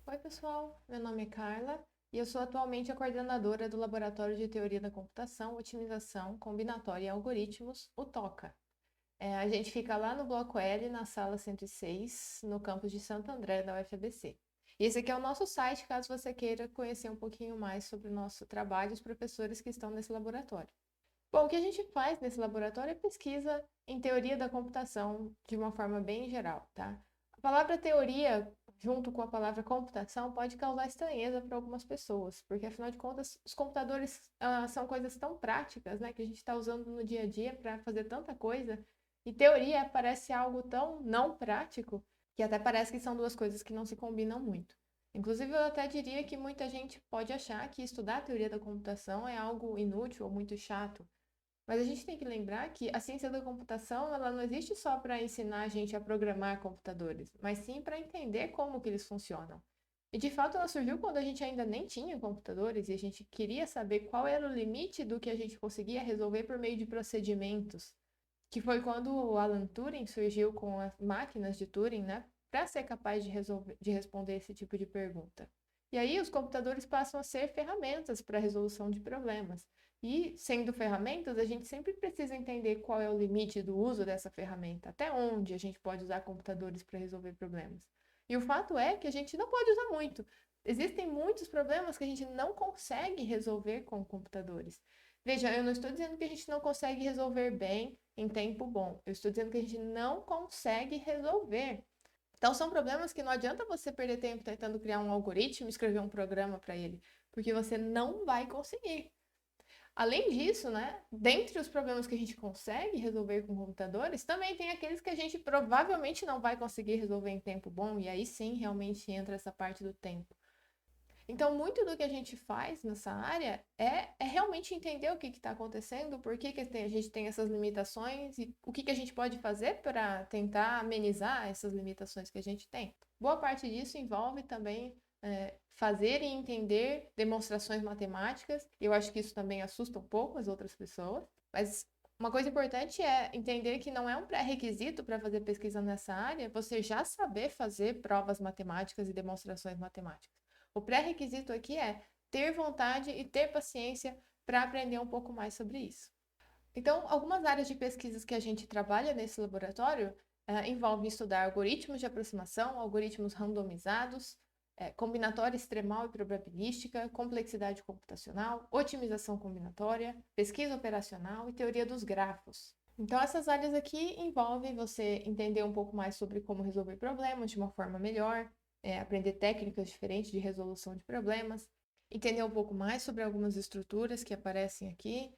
Oi, pessoal. Meu nome é Carla e eu sou atualmente a coordenadora do Laboratório de Teoria da Computação, Otimização Combinatória e Algoritmos, o TOCA. A gente fica lá no Bloco L, na sala 106, no campus de Santo André, da UFABC. E esse aqui é o nosso site, caso você queira conhecer um pouquinho mais sobre o nosso trabalho e os professores que estão nesse laboratório. Bom, o que a gente faz nesse laboratório é pesquisa em teoria da computação de uma forma bem geral, tá? A palavra teoria, junto com a palavra computação, pode causar estranheza para algumas pessoas, porque afinal de contas, os computadores são coisas tão práticas, né, que a gente está usando no dia a dia para fazer tanta coisa, e teoria parece algo tão não prático que até parece que são duas coisas que não se combinam muito. Inclusive, eu até diria que muita gente pode achar que estudar a teoria da computação é algo inútil ou muito chato. Mas a gente tem que lembrar que a ciência da computação, ela não existe só para ensinar a gente a programar computadores, mas sim para entender como que eles funcionam. E de fato ela surgiu quando a gente ainda nem tinha computadores e a gente queria saber qual era o limite do que a gente conseguia resolver por meio de procedimentos, que foi quando o Alan Turing surgiu com as máquinas de Turing, né, para ser capaz de resolver, de responder esse tipo de pergunta. E aí os computadores passam a ser ferramentas para a resolução de problemas. E, sendo ferramentas, a gente sempre precisa entender qual é o limite do uso dessa ferramenta, até onde a gente pode usar computadores para resolver problemas. E o fato é que a gente não pode usar muito. Existem muitos problemas que a gente não consegue resolver com computadores. Veja, eu não estou dizendo que a gente não consegue resolver bem em tempo bom. Eu estou dizendo que a gente não consegue resolver. Então, são problemas que não adianta você perder tempo tentando criar um algoritmo, escrever um programa para ele, porque você não vai conseguir. Além disso, né, dentre os problemas que a gente consegue resolver com computadores, também tem aqueles que a gente provavelmente não vai conseguir resolver em tempo bom, e aí sim realmente entra essa parte do tempo. Então, muito do que a gente faz nessa área é realmente entender o que está acontecendo, por que, que a gente tem essas limitações e o que, que a gente pode fazer para tentar amenizar essas limitações que a gente tem. Boa parte disso envolve também fazer e entender demonstrações matemáticas. Eu acho que isso também assusta um pouco as outras pessoas, mas uma coisa importante é entender que não é um pré-requisito para fazer pesquisa nessa área você já saber fazer provas matemáticas e demonstrações matemáticas. O pré-requisito aqui é ter vontade e ter paciência para aprender um pouco mais sobre isso. Então, algumas áreas de pesquisas que a gente trabalha nesse laboratório envolvem estudar algoritmos de aproximação, algoritmos randomizados, combinatória extremal e probabilística, complexidade computacional, otimização combinatória, pesquisa operacional e teoria dos grafos. Então, essas áreas aqui envolvem você entender um pouco mais sobre como resolver problemas de uma forma melhor, aprender técnicas diferentes de resolução de problemas, entender um pouco mais sobre algumas estruturas que aparecem aqui.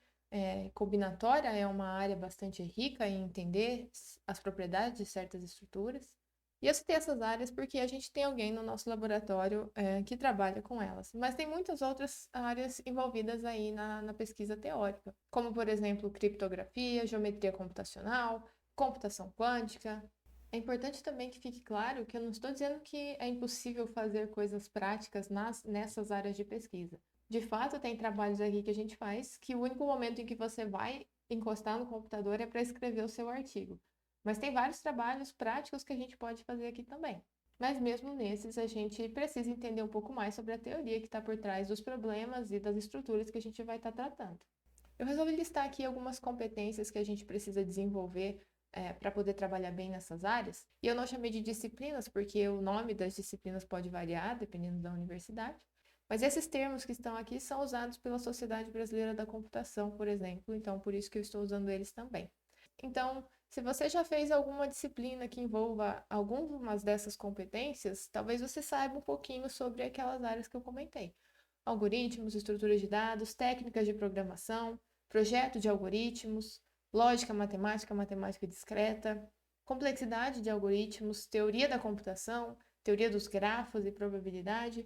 Combinatória é uma área bastante rica em entender as propriedades de certas estruturas. E eu citei essas áreas porque a gente tem alguém no nosso laboratório que trabalha com elas. Mas tem muitas outras áreas envolvidas aí na pesquisa teórica, como, por exemplo, criptografia, geometria computacional, computação quântica. É importante também que fique claro que eu não estou dizendo que é impossível fazer coisas práticas nessas áreas de pesquisa. De fato, tem trabalhos aqui que a gente faz que o único momento em que você vai encostar no computador é para escrever o seu artigo. Mas tem vários trabalhos práticos que a gente pode fazer aqui também. Mas mesmo nesses, a gente precisa entender um pouco mais sobre a teoria que está por trás dos problemas e das estruturas que a gente vai estar tratando. Eu resolvi listar aqui algumas competências que a gente precisa desenvolver para poder trabalhar bem nessas áreas. E eu não chamei de disciplinas, porque o nome das disciplinas pode variar dependendo da universidade. Mas esses termos que estão aqui são usados pela Sociedade Brasileira da Computação, por exemplo, então por isso que eu estou usando eles também. Então, se você já fez alguma disciplina que envolva algumas dessas competências, talvez você saiba um pouquinho sobre aquelas áreas que eu comentei. Algoritmos, estruturas de dados, técnicas de programação, projeto de algoritmos, lógica matemática, matemática discreta, complexidade de algoritmos, teoria da computação, teoria dos grafos e probabilidade.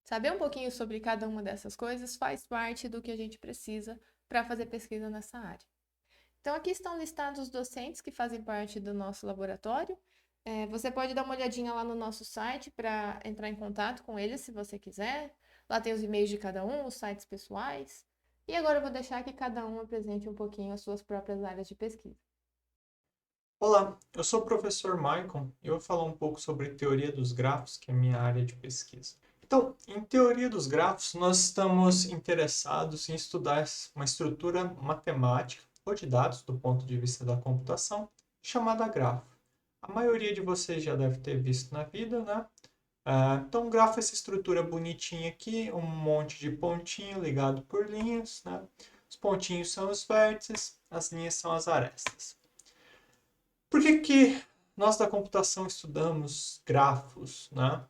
Saber um pouquinho sobre cada uma dessas coisas faz parte do que a gente precisa para fazer pesquisa nessa área. Então, aqui estão listados os docentes que fazem parte do nosso laboratório. Você pode dar uma olhadinha lá no nosso site para entrar em contato com eles se você quiser. Lá tem os e-mails de cada um, os sites pessoais. E agora eu vou deixar que cada um apresente um pouquinho as suas próprias áreas de pesquisa. Olá, eu sou o professor Maicon e eu vou falar um pouco sobre teoria dos grafos, que é a minha área de pesquisa. Então, em teoria dos grafos, nós estamos interessados em estudar uma estrutura matemática ou de dados do ponto de vista da computação, chamada grafo. A maioria de vocês já deve ter visto na vida, né? Então, um grafo é essa estrutura bonitinha aqui, um monte de pontinho ligado por linhas, né? Os pontinhos são os vértices, as linhas são as arestas. Por que nós da computação estudamos grafos, né?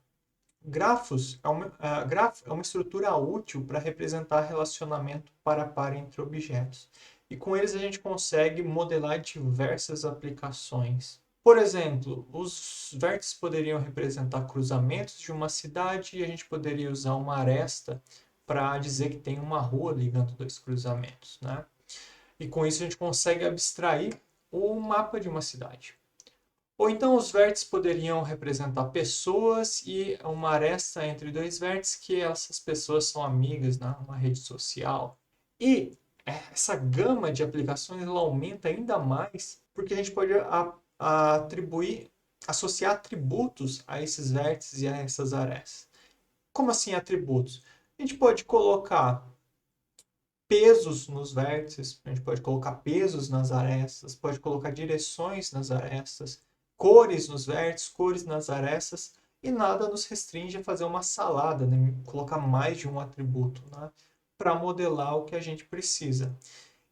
Grafo é uma estrutura útil para representar relacionamento para a par entre objetos. E com eles a gente consegue modelar diversas aplicações. Por exemplo, os vértices poderiam representar cruzamentos de uma cidade e a gente poderia usar uma aresta para dizer que tem uma rua ligando dois cruzamentos, né? E com isso a gente consegue abstrair o mapa de uma cidade. Ou então os vértices poderiam representar pessoas e uma aresta entre dois vértices que essas pessoas são amigas, né? Uma rede social. E essa gama de aplicações ela aumenta ainda mais porque a gente pode associar atributos a esses vértices e a essas arestas. Como assim atributos? A gente pode colocar pesos nos vértices, a gente pode colocar pesos nas arestas, pode colocar direções nas arestas, cores nos vértices, cores nas arestas, e nada nos restringe a fazer uma salada, né? Colocar mais de um atributo, né? Para modelar o que a gente precisa.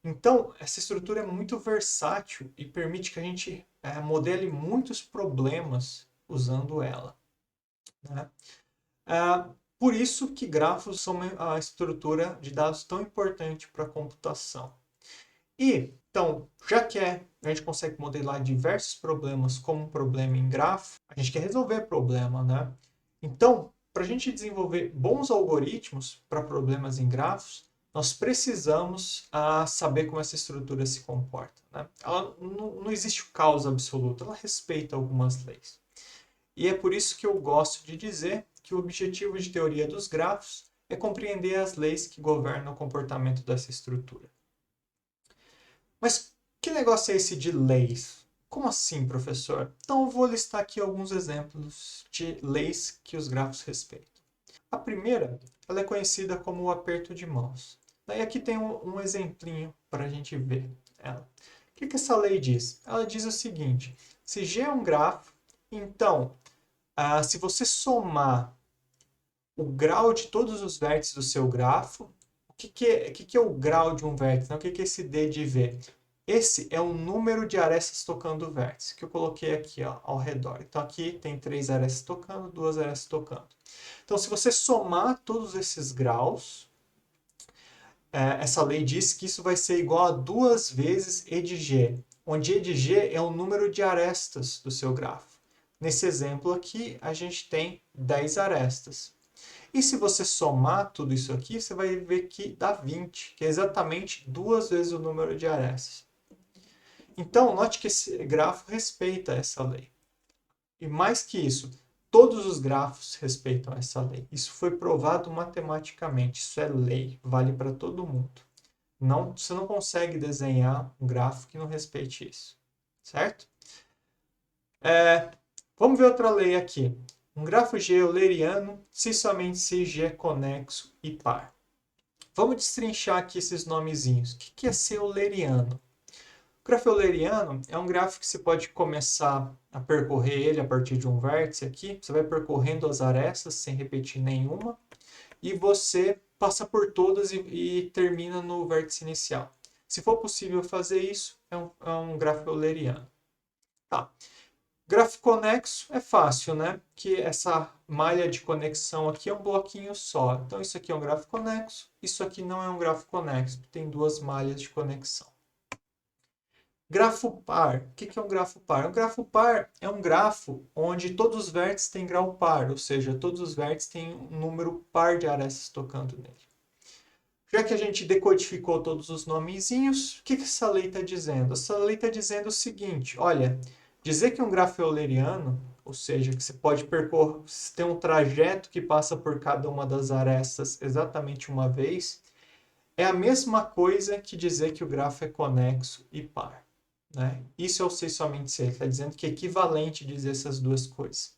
Então, essa estrutura é muito versátil e permite que a gente modele muitos problemas usando ela, né? Por isso que grafos são uma estrutura de dados tão importante para a computação. E, então, já que a gente consegue modelar diversos problemas como um problema em grafo, a gente quer resolver problema, né? Então, para a gente desenvolver bons algoritmos para problemas em grafos, nós precisamos saber como essa estrutura se comporta, né? Ela não existe causa absoluta, ela respeita algumas leis. E é por isso que eu gosto de dizer que o objetivo de teoria dos grafos é compreender as leis que governam o comportamento dessa estrutura. Mas que negócio é esse de leis? Como assim, professor? Então eu vou listar aqui alguns exemplos de leis que os grafos respeitam. A primeira, ela é conhecida como o aperto de mãos. Daí aqui tem um exemplinho para a gente ver ela. O que essa lei diz? Ela diz o seguinte: se G é um grafo, então se você somar o grau de todos os vértices do seu grafo, o que é o grau de um vértice? Né? O que é esse D de V? Esse é o número de arestas tocando o vértice, que eu coloquei aqui ó, ao redor. Então aqui tem 3 arestas tocando, 2 arestas tocando. Então se você somar todos esses graus, essa lei diz que isso vai ser igual a 2 vezes E de G, onde E de G é o número de arestas do seu grafo. Nesse exemplo aqui, a gente tem 10 arestas. E se você somar tudo isso aqui, você vai ver que dá 20, que é exatamente 2 vezes o número de arestas. Então, note que esse grafo respeita essa lei. E mais que isso, todos os grafos respeitam essa lei. Isso foi provado matematicamente, isso é lei, vale para todo mundo. Não, você não consegue desenhar um grafo que não respeite isso, certo? Vamos ver outra lei aqui. Um grafo G euleriano se somente se G é conexo e par. Vamos destrinchar aqui esses nomezinhos. O que é ser euleriano? O grafo euleriano é um gráfico que você pode começar a percorrer ele a partir de um vértice aqui. Você vai percorrendo as arestas sem repetir nenhuma. E você passa por todas e termina no vértice inicial. Se for possível fazer isso, é um grafo euleriano. Tá. Grafo conexo é fácil, né? Que essa malha de conexão aqui é um bloquinho só. Então, isso aqui é um grafo conexo, isso aqui não é um grafo conexo, tem duas malhas de conexão. Grafo par. O que é um grafo par? Um grafo par é um grafo onde todos os vértices têm grau par, ou seja, todos os vértices têm um número par de arestas tocando nele. Já que a gente decodificou todos os nomezinhos, o que essa lei está dizendo? Essa lei está dizendo o seguinte, olha, dizer que um grafo é euleriano, ou seja, que você pode percorrer, você tem um trajeto que passa por cada uma das arestas exatamente uma vez, é a mesma coisa que dizer que o grafo é conexo e par. né? Isso é o C somente C. Ele está dizendo que é equivalente dizer essas duas coisas.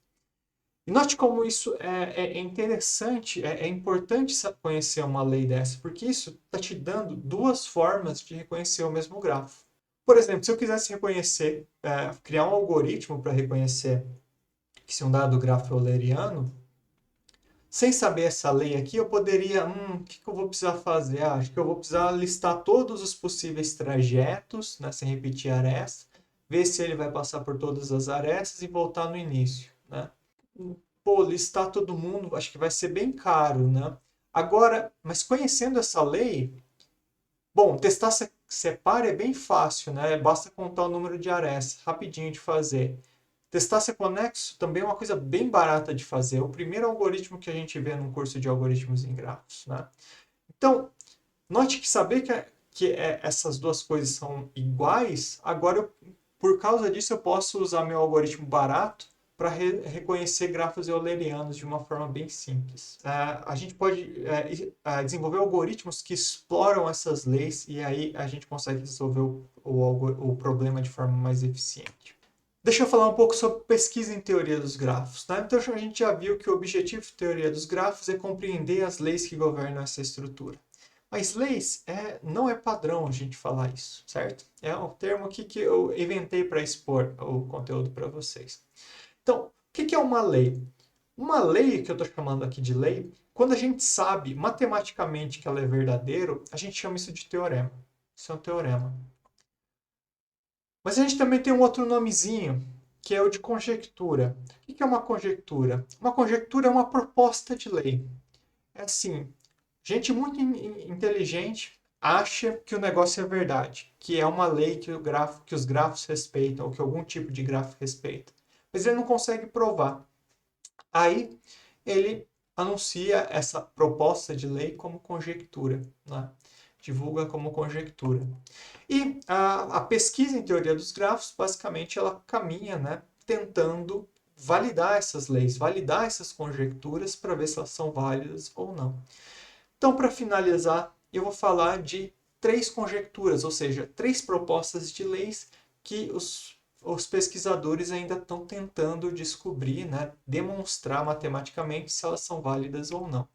E note como isso é interessante, é importante conhecer uma lei dessa, porque isso está te dando duas formas de reconhecer o mesmo grafo. Por exemplo, se eu quisesse reconhecer, criar um algoritmo para reconhecer que se um dado grafo é euleriano, sem saber essa lei aqui, eu poderia, o que eu vou precisar fazer? Acho que eu vou precisar listar todos os possíveis trajetos, né, sem repetir aresta, ver se ele vai passar por todas as arestas e voltar no início, né? Pô, listar todo mundo, acho que vai ser bem caro, né? Agora, mas conhecendo essa lei, bom, testar separa é bem fácil, né? Basta contar o número de arestas, rapidinho de fazer. Testar ser conexo também é uma coisa bem barata de fazer. É o primeiro algoritmo que a gente vê num curso de algoritmos em grafos, né? Então, note que saber que essas duas coisas são iguais, agora, por causa disso, eu posso usar meu algoritmo barato para reconhecer grafos eulerianos de uma forma bem simples. A gente pode desenvolver algoritmos que exploram essas leis e aí a gente consegue resolver o problema de forma mais eficiente. Deixa eu falar um pouco sobre pesquisa em teoria dos grafos. Né? Então, a gente já viu que o objetivo de teoria dos grafos é compreender as leis que governam essa estrutura. Mas leis não é padrão a gente falar isso, certo? É um termo aqui que eu inventei para expor o conteúdo para vocês. Então, o que é uma lei? Uma lei, que eu estou chamando aqui de lei, quando a gente sabe matematicamente que ela é verdadeiro, a gente chama isso de teorema. Isso é um teorema. Mas a gente também tem um outro nomezinho, que é o de conjectura. O que é uma conjectura? Uma conjectura é uma proposta de lei. É assim, gente muito inteligente acha que o negócio é verdade, que é uma lei que os grafos respeitam, ou que algum tipo de grafo respeita. Mas ele não consegue provar. Aí ele anuncia essa proposta de lei como conjectura, né? Divulga como conjectura. E a pesquisa em teoria dos grafos, basicamente, ela caminha, né, tentando validar essas leis, validar essas conjecturas para ver se elas são válidas ou não. Então, para finalizar, eu vou falar de três conjecturas, ou seja, três propostas de leis que os pesquisadores ainda estão tentando descobrir, né, demonstrar matematicamente se elas são válidas ou não.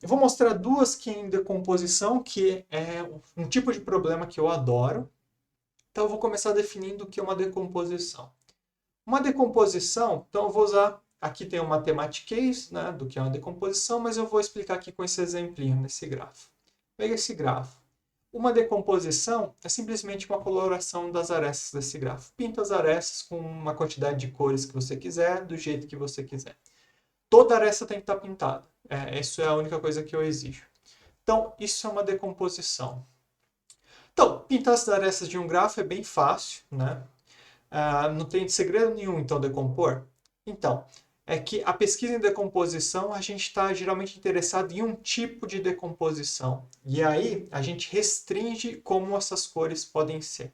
Eu vou mostrar duas que em decomposição, que é um tipo de problema que eu adoro. Então, eu vou começar definindo o que é uma decomposição. Uma decomposição, então eu vou usar, aqui tem um mathematics, né, do que é uma decomposição, mas eu vou explicar aqui com esse exemplinho, nesse grafo. Pega esse grafo. Uma decomposição é simplesmente uma coloração das arestas desse grafo. Pinta as arestas com uma quantidade de cores que você quiser, do jeito que você quiser. Toda aresta tem que estar pintada. Isso é a única coisa que eu exijo. Então, isso é uma decomposição. Então, pintar as arestas de um grafo é bem fácil, né? Não tem segredo nenhum, então, decompor. Então, é que a pesquisa em decomposição, a gente está geralmente interessado em um tipo de decomposição. E aí, a gente restringe como essas cores podem ser.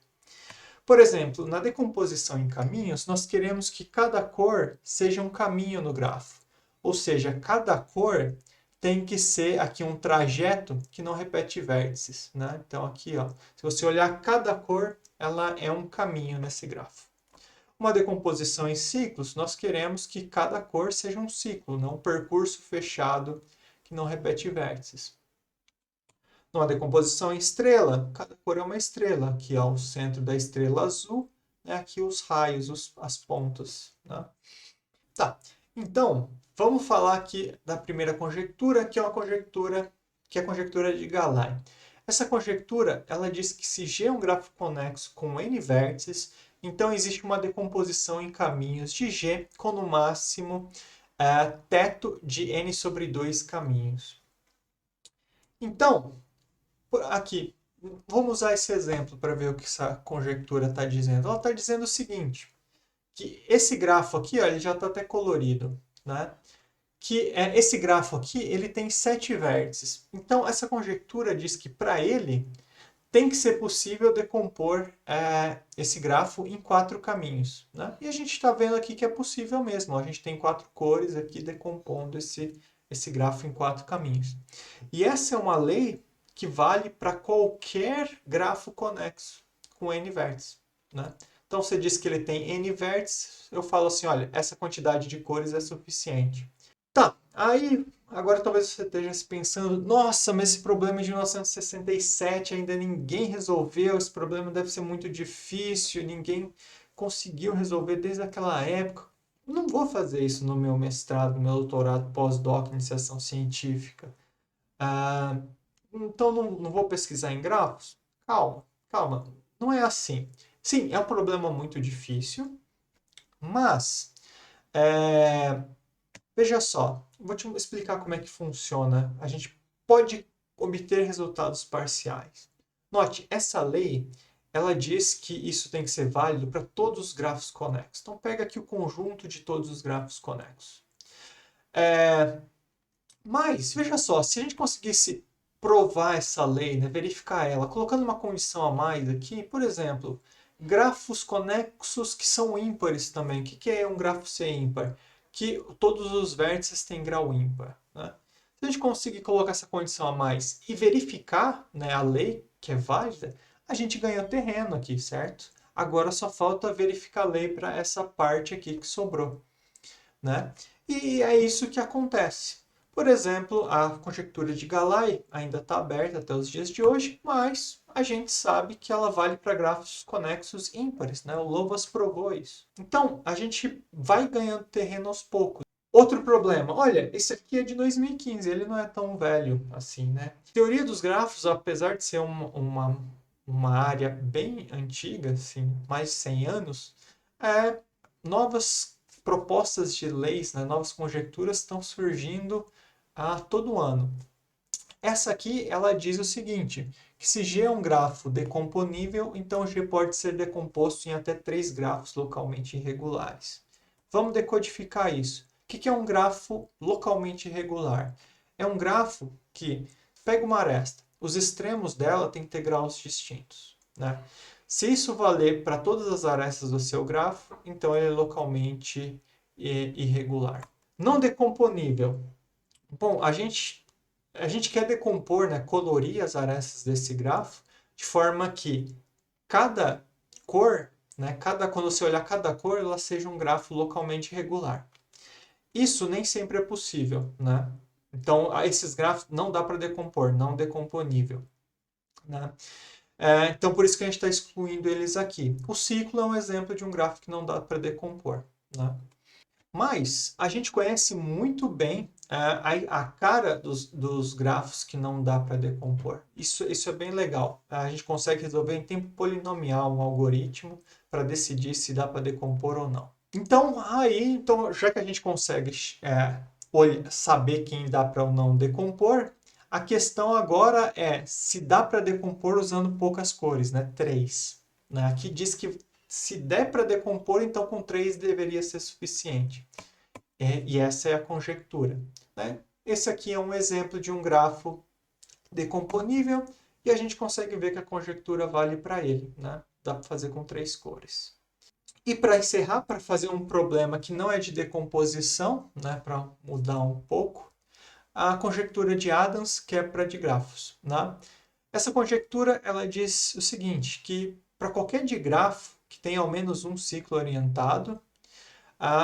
Por exemplo, na decomposição em caminhos, nós queremos que cada cor seja um caminho no grafo. Ou seja, cada cor tem que ser aqui um trajeto que não repete vértices, né? Então aqui, ó, se você olhar cada cor, ela é um caminho nesse grafo. Uma decomposição em ciclos, nós queremos que cada cor seja um ciclo, não um percurso fechado que não repete vértices. Numa decomposição em estrela, cada cor é uma estrela. Aqui ó, o centro da estrela azul, né? Aqui os raios, as pontas. Né? Tá, então vamos falar aqui da primeira conjectura, que é uma conjectura que é a conjectura de Galai. Essa conjectura ela diz que se G é um grafo conexo com n vértices, então existe uma decomposição em caminhos de G com no máximo teto de n sobre 2 caminhos. Então, aqui, vamos usar esse exemplo para ver o que essa conjectura está dizendo. Ela está dizendo o seguinte, que esse grafo aqui, ó, ele já está até colorido, né? Que esse grafo aqui, ele tem 7 vértices. Então, essa conjectura diz que para ele tem que ser possível decompor esse grafo em 4 caminhos. Né? E a gente está vendo aqui que é possível mesmo. Ó, a gente tem 4 cores aqui decompondo esse grafo em 4 caminhos. E essa é uma lei que vale para qualquer grafo conexo. com N vértices, né? Então, você diz que ele tem N vértices, eu falo assim, olha, essa quantidade de cores é suficiente. Tá, aí agora talvez você esteja se pensando, nossa, mas esse problema é de 1967 ainda ninguém resolveu, esse problema deve ser muito difícil, ninguém conseguiu resolver desde aquela época. Não vou fazer isso no meu mestrado, no meu doutorado, pós-doc, iniciação científica. Ah, então não vou pesquisar em grafos? Calma, calma. Não é assim. Sim, é um problema muito difícil, mas é, veja só, vou te explicar como é que funciona. A gente pode obter resultados parciais. Note, essa lei, ela diz que isso tem que ser válido para todos os grafos conexos. Então, pega aqui o conjunto de todos os grafos conexos. Mas, veja só, se a gente conseguisse provar essa lei, né, verificar ela, colocando uma condição a mais aqui, por exemplo, grafos conexos que são ímpares também. O que é um grafo ser ímpar? Que todos os vértices têm grau ímpar, né? Se a gente conseguir colocar essa condição a mais e verificar, né, a lei, que é válida, a gente ganha terreno aqui, certo? Agora só falta verificar a lei para essa parte aqui que sobrou, né? E é isso que acontece. Por exemplo, a conjectura de Galai ainda está aberta até os dias de hoje, mas a gente sabe que ela vale para grafos conexos ímpares, né? O Lovász provou isso. Então, a gente vai ganhando terreno aos poucos. Outro problema, olha, esse aqui é de 2015, ele não é tão velho assim, né? Teoria dos grafos, apesar de ser uma área bem antiga, assim, mais de 100 anos, novas propostas de leis, né, novas conjecturas estão surgindo a todo ano. Essa aqui, ela diz o seguinte, que se G é um grafo decomponível, então G pode ser decomposto em até 3 grafos localmente irregulares. Vamos decodificar isso. O que é um grafo localmente irregular? É um grafo que pega uma aresta, os extremos dela têm que ter graus distintos, né? Se isso valer para todas as arestas do seu grafo, então ele é localmente irregular. Não decomponível. Bom, a gente quer decompor, né, colorir as arestas desse grafo de forma que cada cor, né, quando você olhar cada cor, ela seja um grafo localmente regular. Isso nem sempre é possível, né? Então, esses grafos não dá para decompor, não decomponível, né? Então, por isso que a gente está excluindo eles aqui. O ciclo é um exemplo de um grafo que não dá para decompor, né? Mas a gente conhece muito bem a cara dos grafos que não dá para decompor. Isso é bem legal. A gente consegue resolver em tempo polinomial um algoritmo para decidir se dá para decompor ou não. Então, já que a gente consegue saber quem dá para ou não decompor, a questão agora é se dá para decompor usando poucas cores, né? 3. Né? Aqui diz que se der para decompor, então com 3 deveria ser suficiente. E essa é a conjectura, né? Esse aqui é um exemplo de um grafo decomponível e a gente consegue ver que a conjectura vale para ele, né? Dá para fazer com 3 cores. E para encerrar, para fazer um problema que não é de decomposição, né? Para mudar um pouco, a conjectura de Adams, que é para digrafos, né? Essa conjectura ela diz o seguinte, que para qualquer digrafo que tenha ao menos um ciclo orientado,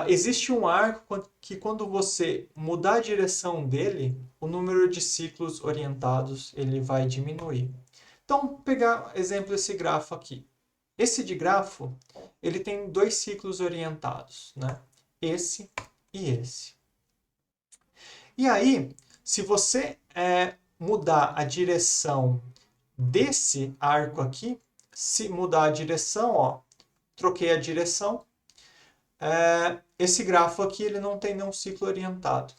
existe um arco que quando você mudar a direção dele, o número de ciclos orientados ele vai diminuir. Então, vou pegar exemplo desse grafo aqui. Esse digrafo ele tem 2 ciclos orientados, né? Esse e esse. E aí, se você mudar a direção desse arco aqui, se mudar a direção, ó, troquei a direção, esse grafo aqui ele não tem nenhum ciclo orientado.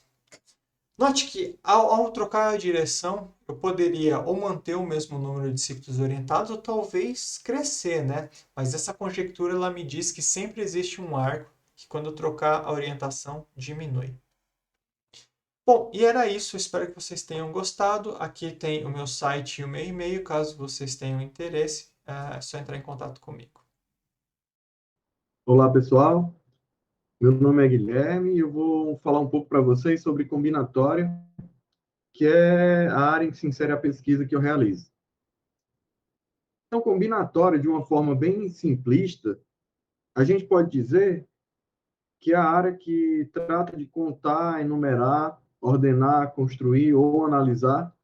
Note que ao trocar a direção, eu poderia ou manter o mesmo número de ciclos orientados ou talvez crescer, né? Mas essa conjectura ela me diz que sempre existe um arco que quando eu trocar a orientação diminui. Bom, e era isso. Espero que vocês tenham gostado. Aqui tem o meu site e o meu e-mail. Caso vocês tenham interesse, é só entrar em contato comigo. Olá, pessoal. Meu nome é Guilherme e eu vou falar um pouco para vocês sobre combinatória, que é a área em que se insere a pesquisa que eu realizo. Então, combinatória, de uma forma bem simplista, a gente pode dizer que é a área que trata de contar, enumerar, ordenar, construir ou analisar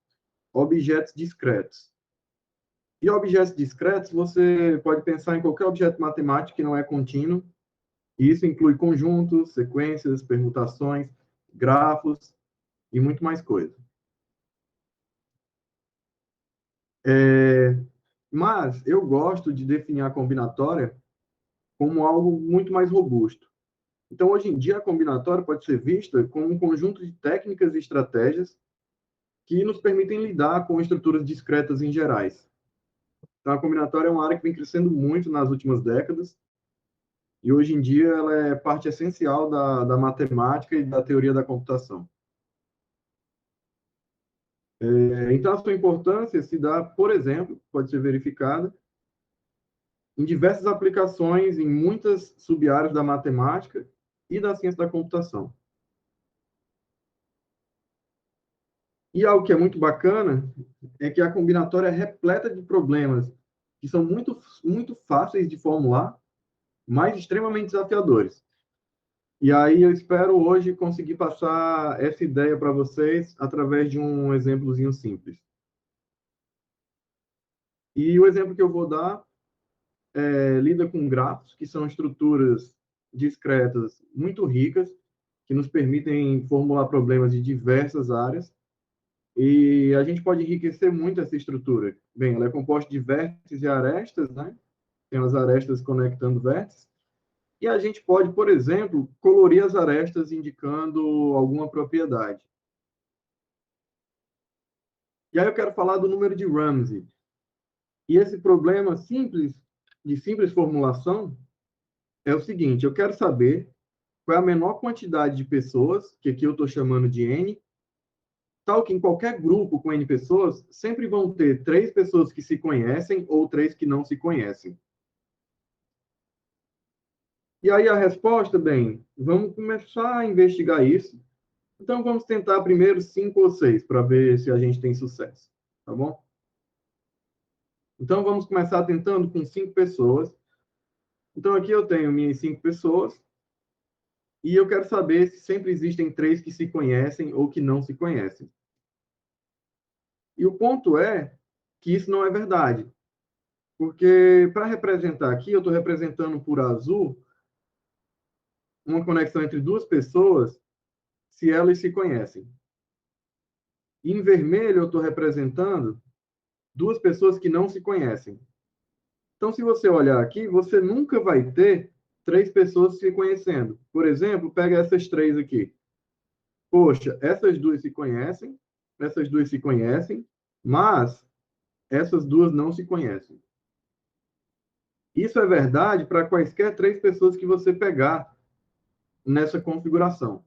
objetos discretos. E objetos discretos, você pode pensar em qualquer objeto matemático que não é contínuo, e isso inclui conjuntos, sequências, permutações, grafos e muito mais coisa. Mas eu gosto de definir a combinatória como algo muito mais robusto. Então, hoje em dia, a combinatória pode ser vista como um conjunto de técnicas e estratégias que nos permitem lidar com estruturas discretas em gerais. Então, a combinatória é uma área que vem crescendo muito nas últimas décadas, e hoje em dia ela é parte essencial da matemática e da teoria da computação. Então, a sua importância se dá, por exemplo, pode ser verificada em diversas aplicações em muitas sub-áreas da matemática e da ciência da computação. E algo que é muito bacana é que a combinatória é repleta de problemas que são muito fáceis de formular, mas extremamente desafiadores. E aí eu espero hoje conseguir passar essa ideia para vocês através de um exemplozinho simples. E o exemplo que eu vou dar lida com grafos, que são estruturas discretas muito ricas, que nos permitem formular problemas de diversas áreas. E a gente pode enriquecer muito essa estrutura. Bem, ela é composta de vértices e arestas, né? Tem as arestas conectando vértices. E a gente pode, por exemplo, colorir as arestas indicando alguma propriedade. E aí eu quero falar do número de Ramsey. E esse problema simples, de simples formulação, é o seguinte: eu quero saber qual é a menor quantidade de pessoas, que aqui eu estou chamando de N, tal que em qualquer grupo com N pessoas, sempre vão ter 3 pessoas que se conhecem ou 3 que não se conhecem. E aí a resposta, bem, vamos começar a investigar isso. Então vamos tentar primeiro 5 ou 6 para ver se a gente tem sucesso, tá bom? Então vamos começar tentando com 5 pessoas. Então aqui eu tenho minhas 5 pessoas e eu quero saber se sempre existem 3 que se conhecem ou que não se conhecem. E o ponto é que isso não é verdade. Porque para representar aqui, eu estou representando por azul uma conexão entre 2 pessoas se elas se conhecem. E em vermelho eu estou representando 2 pessoas que não se conhecem. Então, se você olhar aqui, você nunca vai ter 3 pessoas se conhecendo. Por exemplo, pega essas 3 aqui. Poxa, essas 2 se conhecem, essas 2 se conhecem, mas essas 2 não se conhecem. Isso é verdade para quaisquer 3 pessoas que você pegar nessa configuração.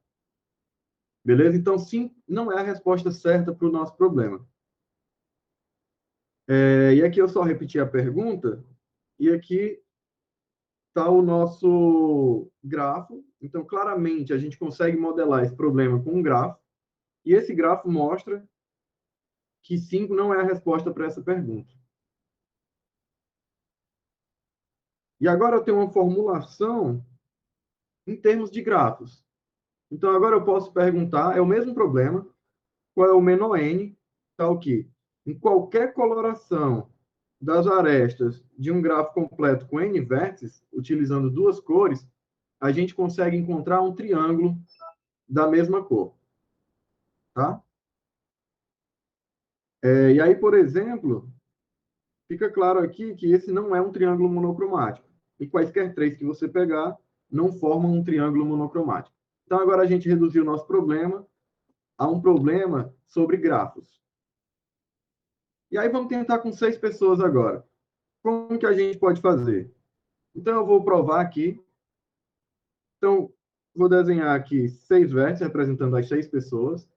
Beleza? Então, sim, não é a resposta certa para o nosso problema. E aqui eu só repeti a pergunta, e aqui está o nosso grafo. Então, claramente, a gente consegue modelar esse problema com um grafo, e esse grafo mostra que 5 não é a resposta para essa pergunta. E agora eu tenho uma formulação em termos de grafos. Então, agora eu posso perguntar, é o mesmo problema, qual é o menor n, tal que, em qualquer coloração das arestas de um grafo completo com n vértices, utilizando 2 cores, a gente consegue encontrar um triângulo da mesma cor. Tá? E aí, por exemplo, fica claro aqui que esse não é um triângulo monocromático. E quaisquer 3 que você pegar não formam um triângulo monocromático. Então, agora a gente reduziu o nosso problema a um problema sobre grafos. E aí vamos tentar com 6 pessoas agora. Como que a gente pode fazer? Então, eu vou provar aqui. Então, vou desenhar aqui 6 vértices representando as 6 pessoas.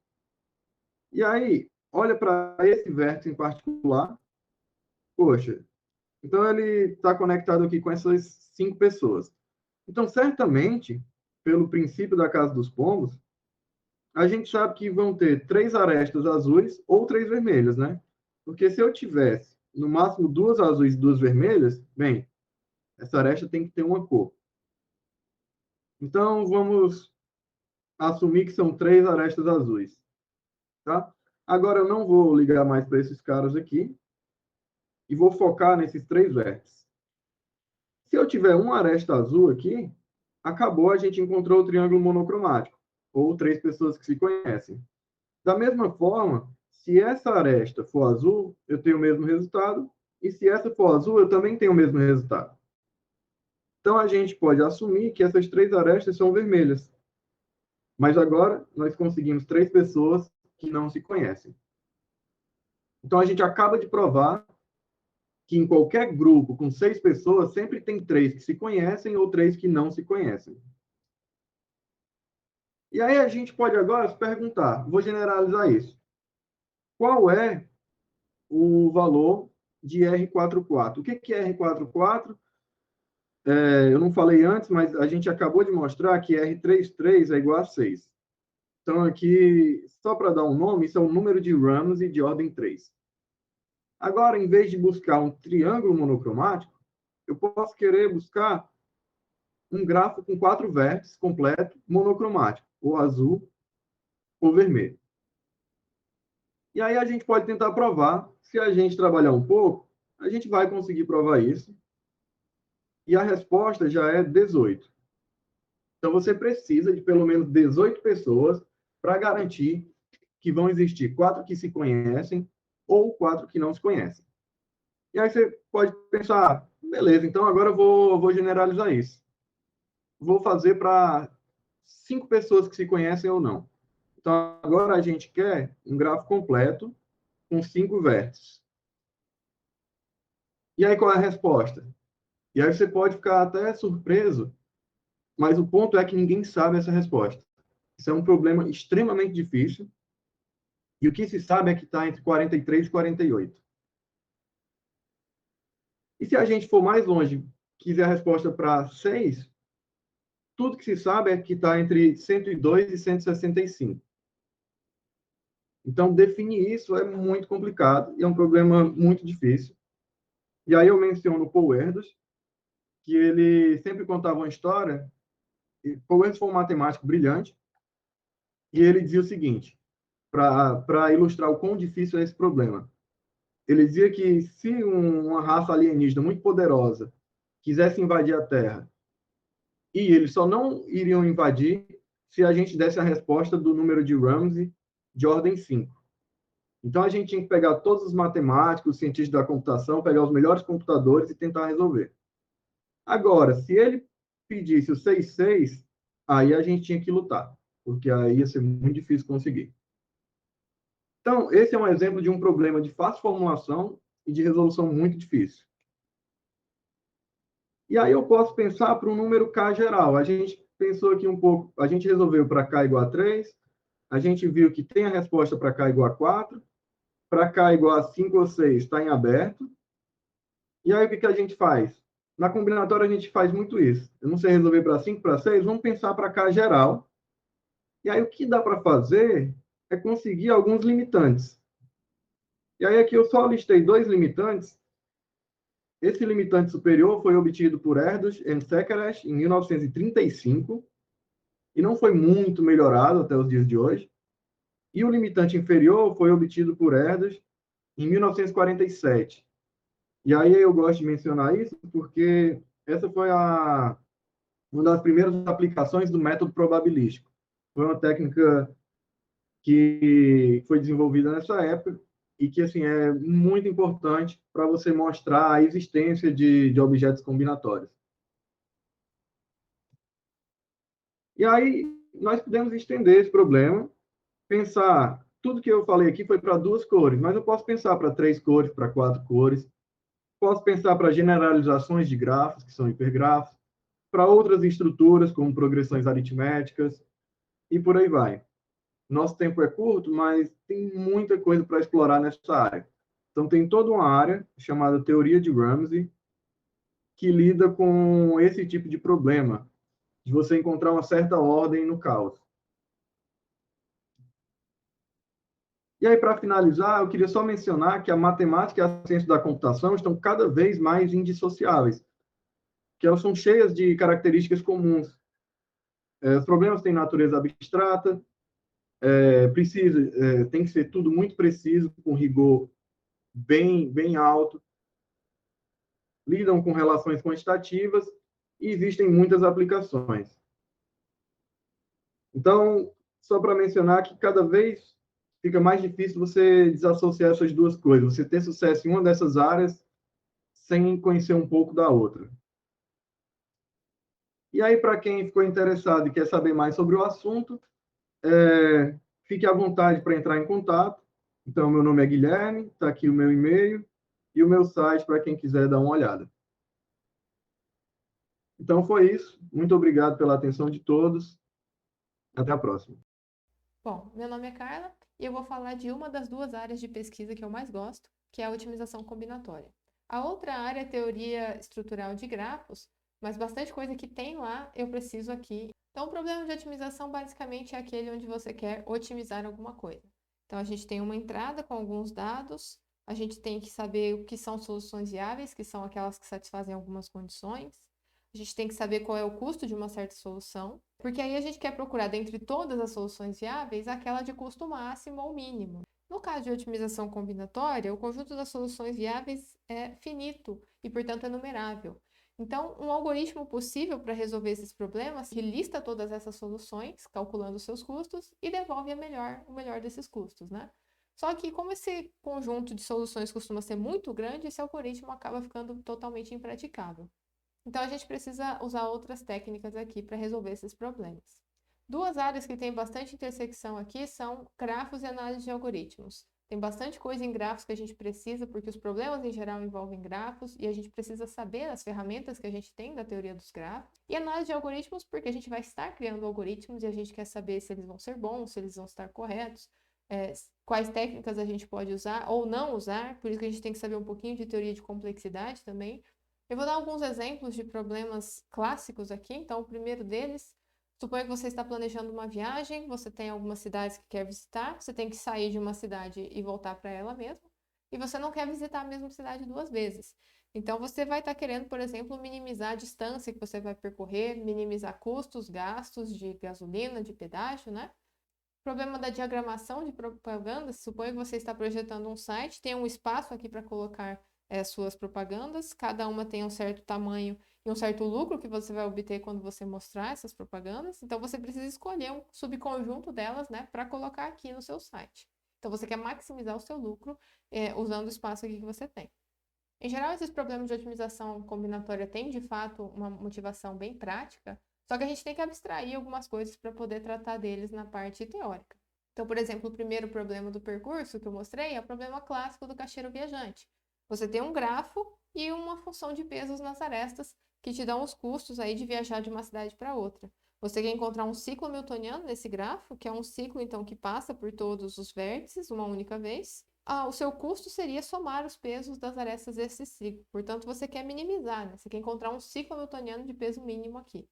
E aí, olha para esse vértice em particular. Poxa, então ele está conectado aqui com essas 5 pessoas. Então, certamente, pelo princípio da casa dos pombos, a gente sabe que vão ter 3 arestas azuis ou 3 vermelhas, né? Porque se eu tivesse no máximo 2 azuis e 2 vermelhas, bem, essa aresta tem que ter uma cor. Então, vamos assumir que são 3 arestas azuis. Tá? Agora, eu não vou ligar mais para esses caras aqui e vou focar nesses 3 vértices. Se eu tiver uma aresta azul aqui, acabou, a gente encontrou o triângulo monocromático, ou 3 pessoas que se conhecem. Da mesma forma, se essa aresta for azul, eu tenho o mesmo resultado, e se essa for azul, eu também tenho o mesmo resultado. Então, a gente pode assumir que essas 3 arestas são vermelhas. Mas agora, nós conseguimos 3 pessoas que não se conhecem. Então, a gente acaba de provar que em qualquer grupo com 6 pessoas, sempre tem 3 que se conhecem ou 3 que não se conhecem. E aí a gente pode agora se perguntar, vou generalizar isso. Qual é o valor de R44? O que é R44? Eu não falei antes, mas a gente acabou de mostrar que R33 é igual a 6. Então, aqui, só para dar um nome, isso é o número de Ramsey de ordem 3. Agora, em vez de buscar um triângulo monocromático, eu posso querer buscar um grafo com 4 vértices completo, monocromático, ou azul ou vermelho. E aí a gente pode tentar provar. Se a gente trabalhar um pouco, a gente vai conseguir provar isso. E a resposta já é 18. Então, você precisa de pelo menos 18 pessoas para garantir que vão existir 4 que se conhecem ou 4 que não se conhecem. E aí você pode pensar, beleza, então agora eu vou generalizar isso. Vou fazer para 5 pessoas que se conhecem ou não. Então, agora a gente quer um gráfico completo com 5 vértices. E aí qual é a resposta? E aí você pode ficar até surpreso, mas o ponto é que ninguém sabe essa resposta. Isso é um problema extremamente difícil. E o que se sabe é que está entre 43 e 48. E se a gente for mais longe, quiser a resposta para 6, tudo que se sabe é que está entre 102 e 165. Então, definir isso é muito complicado e é um problema muito difícil. E aí eu menciono o Paul Erdős, que ele sempre contava uma história. Paul Erdős foi um matemático brilhante, e ele dizia o seguinte, para ilustrar o quão difícil é esse problema. Ele dizia que se uma raça alienígena muito poderosa quisesse invadir a Terra, e eles só não iriam invadir se a gente desse a resposta do número de Ramsey de ordem 5. Então, a gente tinha que pegar todos os matemáticos, os cientistas da computação, pegar os melhores computadores e tentar resolver. Agora, se ele pedisse o 6,6, aí a gente tinha que lutar, porque aí ia ser muito difícil conseguir. Então, esse é um exemplo de um problema de fácil formulação e de resolução muito difícil. E aí eu posso pensar para um número K geral. A gente pensou aqui um pouco, a gente resolveu para K igual a 3, a gente viu que tem a resposta para K igual a 4, para K igual a 5 ou 6 está em aberto. E aí o que a gente faz? Na combinatória a gente faz muito isso. Eu não sei resolver para 5, para 6, vamos pensar para K geral. E aí o que dá para fazer é conseguir alguns limitantes. E aí aqui eu só listei 2 limitantes. Esse limitante superior foi obtido por Erdős e Szekeres em 1935 e não foi muito melhorado até os dias de hoje. E o limitante inferior foi obtido por Erdős em 1947. E aí eu gosto de mencionar isso porque essa foi uma das primeiras aplicações do método probabilístico. Foi uma técnica que foi desenvolvida nessa época e que assim é muito importante para você mostrar a existência de objetos combinatórios. E aí nós podemos estender esse problema, pensar, tudo que eu falei aqui foi para 2 cores, mas eu posso pensar para 3 cores, para 4 cores, posso pensar para generalizações de grafos, que são hipergrafos, para outras estruturas, como progressões aritméticas, e por aí vai. Nosso tempo é curto, mas tem muita coisa para explorar nessa área. Então, tem toda uma área chamada teoria de Ramsey, que lida com esse tipo de problema, de você encontrar uma certa ordem no caos. E aí, para finalizar, eu queria só mencionar que a matemática e a ciência da computação estão cada vez mais indissociáveis, que elas são cheias de características comuns. Os problemas têm natureza abstrata, tem que ser tudo muito preciso, com rigor bem alto, lidam com relações quantitativas e existem muitas aplicações. Então, só para mencionar que cada vez fica mais difícil você desassociar essas duas coisas, você ter sucesso em uma dessas áreas sem conhecer um pouco da outra. E aí, para quem ficou interessado e quer saber mais sobre o assunto, fique à vontade para entrar em contato. Então, meu nome é Guilherme, está aqui o meu e-mail e o meu site para quem quiser dar uma olhada. Então, foi isso. Muito obrigado pela atenção de todos. Até a próxima. Bom, meu nome é Carla e eu vou falar de uma das duas áreas de pesquisa que eu mais gosto, que é a otimização combinatória. A outra área é teoria estrutural de grafos, mas bastante coisa que tem lá eu preciso aqui. Então, o problema de otimização basicamente é aquele onde você quer otimizar alguma coisa. Então, a gente tem uma entrada com alguns dados, a gente tem que saber o que são soluções viáveis, que são aquelas que satisfazem algumas condições. A gente tem que saber qual é o custo de uma certa solução, porque aí a gente quer procurar, dentre todas as soluções viáveis, aquela de custo máximo ou mínimo. No caso de otimização combinatória, o conjunto das soluções viáveis é finito e, portanto, é numerável. Então, um algoritmo possível para resolver esses problemas que lista todas essas soluções, calculando os seus custos, e devolve o melhor desses custos, né? Só que, como esse conjunto de soluções costuma ser muito grande, esse algoritmo acaba ficando totalmente impraticável. Então, a gente precisa usar outras técnicas aqui para resolver esses problemas. Duas áreas que têm bastante intersecção aqui são grafos e análise de algoritmos. Tem bastante coisa em grafos que a gente precisa, porque os problemas em geral envolvem grafos, e a gente precisa saber as ferramentas que a gente tem da teoria dos grafos. E análise de algoritmos, porque a gente vai estar criando algoritmos e a gente quer saber se eles vão ser bons, se eles vão estar corretos, quais técnicas a gente pode usar ou não usar, por isso que a gente tem que saber um pouquinho de teoria de complexidade também. Eu vou dar alguns exemplos de problemas clássicos aqui. Então, o primeiro deles, suponha que você está planejando uma viagem, você tem algumas cidades que quer visitar, você tem que sair de uma cidade e voltar para ela mesma, e você não quer visitar a mesma cidade duas vezes. Então, você vai estar querendo, por exemplo, minimizar a distância que você vai percorrer, minimizar custos, gastos de gasolina, de pedágio, né? Problema da diagramação de propagandas, suponha que você está projetando um site, tem um espaço aqui para colocar suas propagandas, cada uma tem um certo tamanho e um certo lucro que você vai obter quando você mostrar essas propagandas. Então, você precisa escolher um subconjunto delas, né, para colocar aqui no seu site. Então, você quer maximizar o seu lucro usando o espaço aqui que você tem. Em geral, esses problemas de otimização combinatória têm, de fato, uma motivação bem prática, só que a gente tem que abstrair algumas coisas para poder tratar deles na parte teórica. Então, por exemplo, o primeiro problema do percurso que eu mostrei é o problema clássico do caixeiro viajante. Você tem um grafo e uma função de pesos nas arestas que te dão os custos aí de viajar de uma cidade para outra. Você quer encontrar um ciclo newtoniano nesse grafo, que é um ciclo então que passa por todos os vértices uma única vez. O seu custo seria somar os pesos das arestas desse ciclo. Portanto, você quer minimizar, né? Você quer encontrar um ciclo newtoniano de peso mínimo aqui.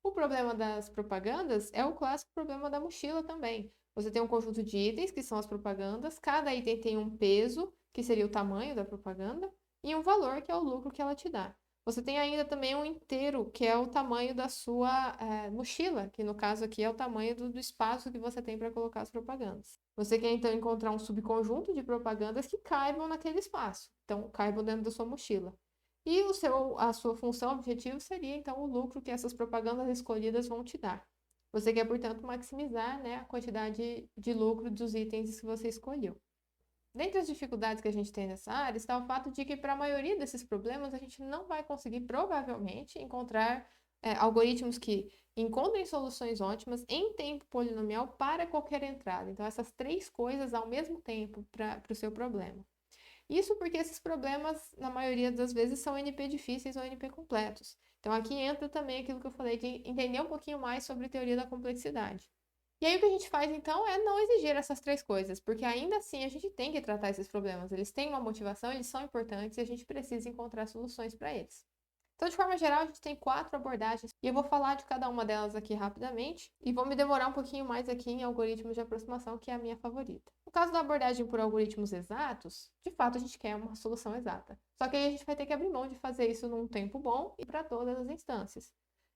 O problema das propagandas é o clássico problema da mochila também. Você tem um conjunto de itens, que são as propagandas, cada item tem um peso, que seria o tamanho da propaganda, e um valor, que é o lucro que ela te dá. Você tem ainda também um inteiro, que é o tamanho da sua mochila, que no caso aqui é o tamanho do espaço que você tem para colocar as propagandas. Você quer então encontrar um subconjunto de propagandas que caibam naquele espaço, então caibam dentro da sua mochila. E a sua função objetivo seria, então, o lucro que essas propagandas escolhidas vão te dar. Você quer, portanto, maximizar, né, a quantidade de lucro dos itens que você escolheu. Dentre as dificuldades que a gente tem nessa área está o fato de que, para a maioria desses problemas, a gente não vai conseguir, provavelmente, encontrar algoritmos que encontrem soluções ótimas em tempo polinomial para qualquer entrada. Então, essas três coisas ao mesmo tempo para o seu problema. Isso porque esses problemas, na maioria das vezes, são NP difíceis ou NP completos. Então, aqui entra também aquilo que eu falei de entender um pouquinho mais sobre teoria da complexidade. E aí, o que a gente faz, então, é não exigir essas três coisas, porque ainda assim a gente tem que tratar esses problemas. Eles têm uma motivação, eles são importantes e a gente precisa encontrar soluções para eles. Então, de forma geral, a gente tem 4 abordagens e eu vou falar de cada uma delas aqui rapidamente e vou me demorar um pouquinho mais aqui em algoritmos de aproximação, que é a minha favorita. No caso da abordagem por algoritmos exatos, de fato a gente quer uma solução exata. Só que aí a gente vai ter que abrir mão de fazer isso num tempo bom e para todas as instâncias.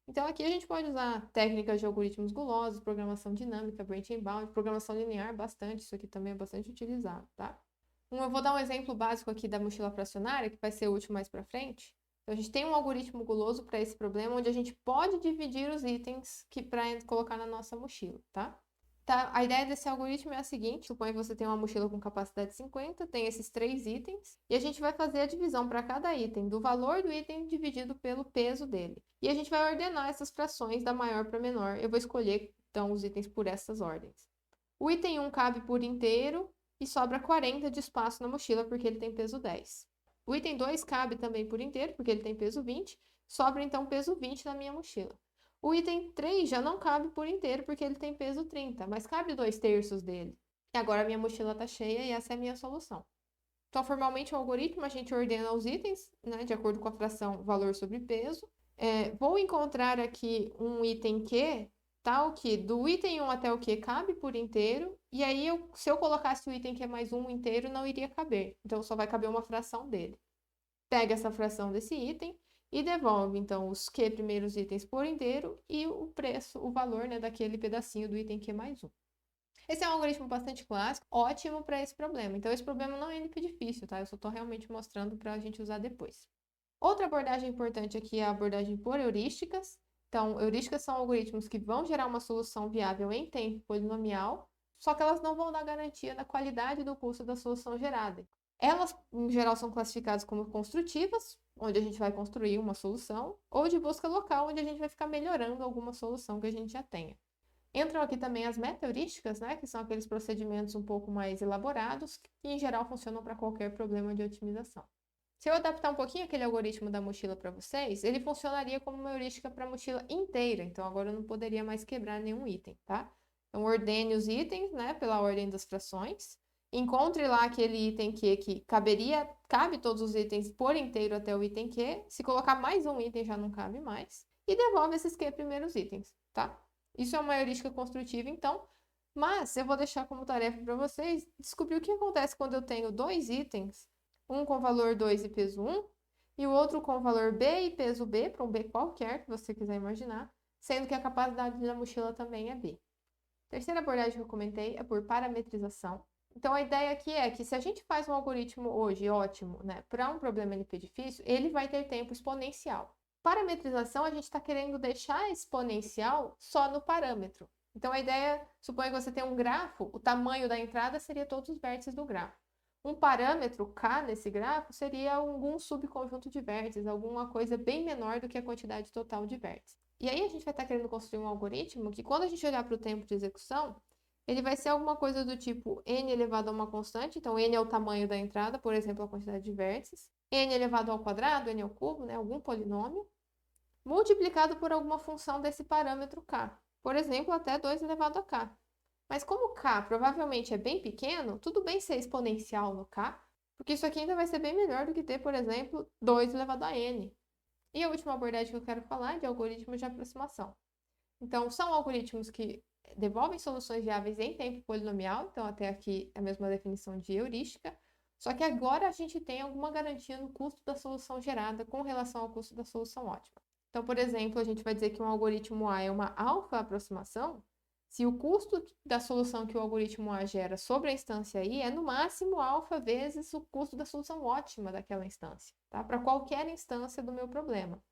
Então, aqui a gente pode usar técnicas de algoritmos gulosos, programação dinâmica, branch bound, programação linear, bastante, isso aqui também é bastante utilizado, tá? Eu vou dar um exemplo básico aqui da mochila fracionária, que vai ser útil mais para frente. Então, a gente tem um algoritmo guloso para esse problema, onde a gente pode dividir os itens para colocar na nossa mochila, tá? A ideia desse algoritmo é a seguinte: suponha que você tem uma mochila com capacidade 50, tem esses 3 itens, e a gente vai fazer a divisão para cada item do valor do item dividido pelo peso dele. E a gente vai ordenar essas frações da maior para menor. Eu vou escolher, então, os itens por essas ordens. O item 1 cabe por inteiro e sobra 40 de espaço na mochila, porque ele tem peso 10. O item 2 cabe também por inteiro, porque ele tem peso 20, sobra então peso 20 na minha mochila. O item 3 já não cabe por inteiro, porque ele tem peso 30, mas cabe 2/3 dele. E agora a minha mochila está cheia e essa é a minha solução. Então, formalmente, o algoritmo, a gente ordena os itens, né, de acordo com a fração valor sobre peso. Vou encontrar aqui um item Q, tal que do item 1 até o Q cabe por inteiro, e aí se eu colocasse o item Q mais 1 inteiro, não iria caber. Então, só vai caber uma fração dele. Pega essa fração desse item e devolve, então, os Q primeiros itens por inteiro e o preço, o valor, né, daquele pedacinho do item Q mais 1. Esse é um algoritmo bastante clássico, ótimo para esse problema. Então, esse problema não é muito difícil, tá? Eu só estou realmente mostrando para a gente usar depois. Outra abordagem importante aqui é a abordagem por heurísticas. Então, heurísticas são algoritmos que vão gerar uma solução viável em tempo polinomial, só que elas não vão dar garantia da qualidade do custo da solução gerada. Elas, em geral, são classificadas como construtivas, onde a gente vai construir uma solução, ou de busca local, onde a gente vai ficar melhorando alguma solução que a gente já tenha. Entram aqui também as meta-heurísticas, né, que são aqueles procedimentos um pouco mais elaborados, que em geral funcionam para qualquer problema de otimização. Se eu adaptar um pouquinho aquele algoritmo da mochila para vocês, ele funcionaria como uma heurística para a mochila inteira, então agora eu não poderia mais quebrar nenhum item, tá? Então ordene os itens, né, pela ordem das frações, encontre lá aquele item Q que cabe todos os itens por inteiro até o item Q, se colocar mais um item já não cabe mais, e devolve esses Q primeiros itens, tá? Isso é uma heurística construtiva, então, mas eu vou deixar como tarefa para vocês descobrir o que acontece quando eu tenho 2 itens, um com valor 2 e peso 1, e o outro com valor B e peso B, para um B qualquer que você quiser imaginar, sendo que a capacidade da mochila também é B. A terceira abordagem que eu comentei é por parametrização. Então, a ideia aqui é que se a gente faz um algoritmo hoje ótimo, né, para um problema NP difícil, ele vai ter tempo exponencial. Parametrização, a gente está querendo deixar exponencial só no parâmetro. Então, a ideia, suponha que você tem um grafo, o tamanho da entrada seria todos os vértices do grafo. Um parâmetro K nesse grafo seria algum subconjunto de vértices, alguma coisa bem menor do que a quantidade total de vértices. E aí a gente vai estar querendo construir um algoritmo que, quando a gente olhar para o tempo de execução, ele vai ser alguma coisa do tipo n elevado a uma constante, então n é o tamanho da entrada, por exemplo, a quantidade de vértices, n elevado ao quadrado, n ao cubo, né, algum polinômio, multiplicado por alguma função desse parâmetro K, por exemplo, até 2 elevado a K. Mas como K provavelmente é bem pequeno, tudo bem ser exponencial no K, porque isso aqui ainda vai ser bem melhor do que ter, por exemplo, 2 elevado a n. E a última abordagem que eu quero falar é de algoritmos de aproximação. Então, são algoritmos que devolvem soluções viáveis em tempo polinomial, então até aqui é a mesma definição de heurística, só que agora a gente tem alguma garantia no custo da solução gerada com relação ao custo da solução ótima. Então, por exemplo, a gente vai dizer que um algoritmo A é uma alfa aproximação, se o custo da solução que o algoritmo A gera sobre a instância I é no máximo alfa vezes o custo da solução ótima daquela instância, tá? Para qualquer instância do meu problema.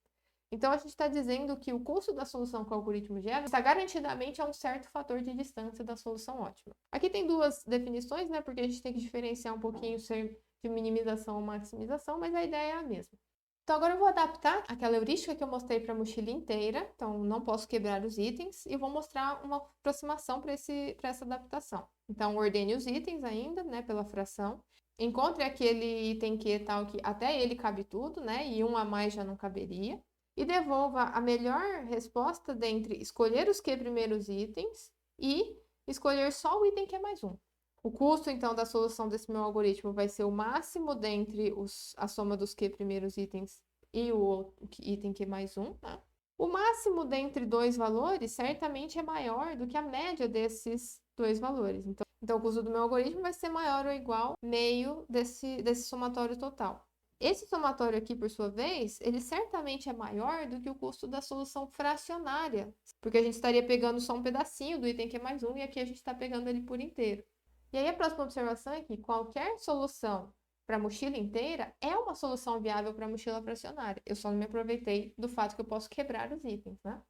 Então, a gente está dizendo que o custo da solução que o algoritmo gera está garantidamente a um certo fator de distância da solução ótima. Aqui tem 2 definições, né? Porque a gente tem que diferenciar um pouquinho ser de minimização ou maximização, mas a ideia é a mesma. Então, agora eu vou adaptar aquela heurística que eu mostrei para a mochila inteira, então não posso quebrar os itens, e vou mostrar uma aproximação para essa adaptação. Então, ordene os itens ainda, né, pela fração, encontre aquele item que tal que até ele cabe tudo, né, e um a mais já não caberia, e devolva a melhor resposta dentre escolher os Q primeiros itens e escolher só o item que é mais um. O custo, então, da solução desse meu algoritmo vai ser o máximo dentre a soma dos Q primeiros itens e o item Q mais 1, né? O máximo dentre dois valores certamente é maior do que a média desses dois valores. Então o custo do meu algoritmo vai ser maior ou igual a meio desse somatório total. Esse somatório aqui, por sua vez, ele certamente é maior do que o custo da solução fracionária, porque a gente estaria pegando só um pedacinho do item Q mais 1 e aqui a gente está pegando ele por inteiro. E aí a próxima observação é que qualquer solução para a mochila inteira é uma solução viável para a mochila fracionária. Eu só não me aproveitei do fato que eu posso quebrar os itens, né?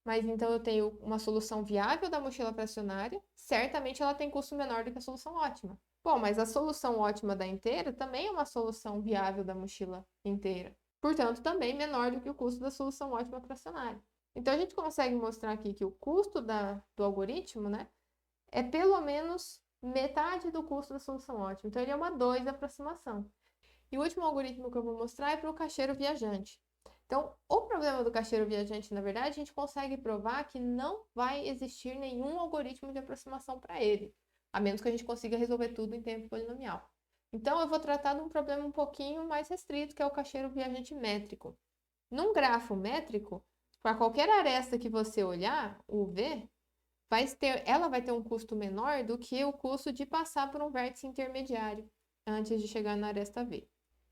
Mas então eu tenho uma solução viável da mochila fracionária, certamente ela tem custo menor do que a solução ótima. Bom, mas a solução ótima da inteira também é uma solução viável da mochila inteira. Portanto, também menor do que o custo da solução ótima fracionária. Então a gente consegue mostrar aqui que o custo do algoritmo, né, é pelo menos metade do custo da solução ótima. Então ele é uma 2 aproximação. E o último algoritmo que eu vou mostrar é para o caixeiro viajante. Então, o problema do caixeiro viajante, na verdade, a gente consegue provar que não vai existir nenhum algoritmo de aproximação para ele, a menos que a gente consiga resolver tudo em tempo polinomial. Então, eu vou tratar de um problema um pouquinho mais restrito, que é o caixeiro viajante métrico. Num grafo métrico, para qualquer aresta que você olhar, o V, ela vai ter um custo menor do que o custo de passar por um vértice intermediário antes de chegar na aresta V.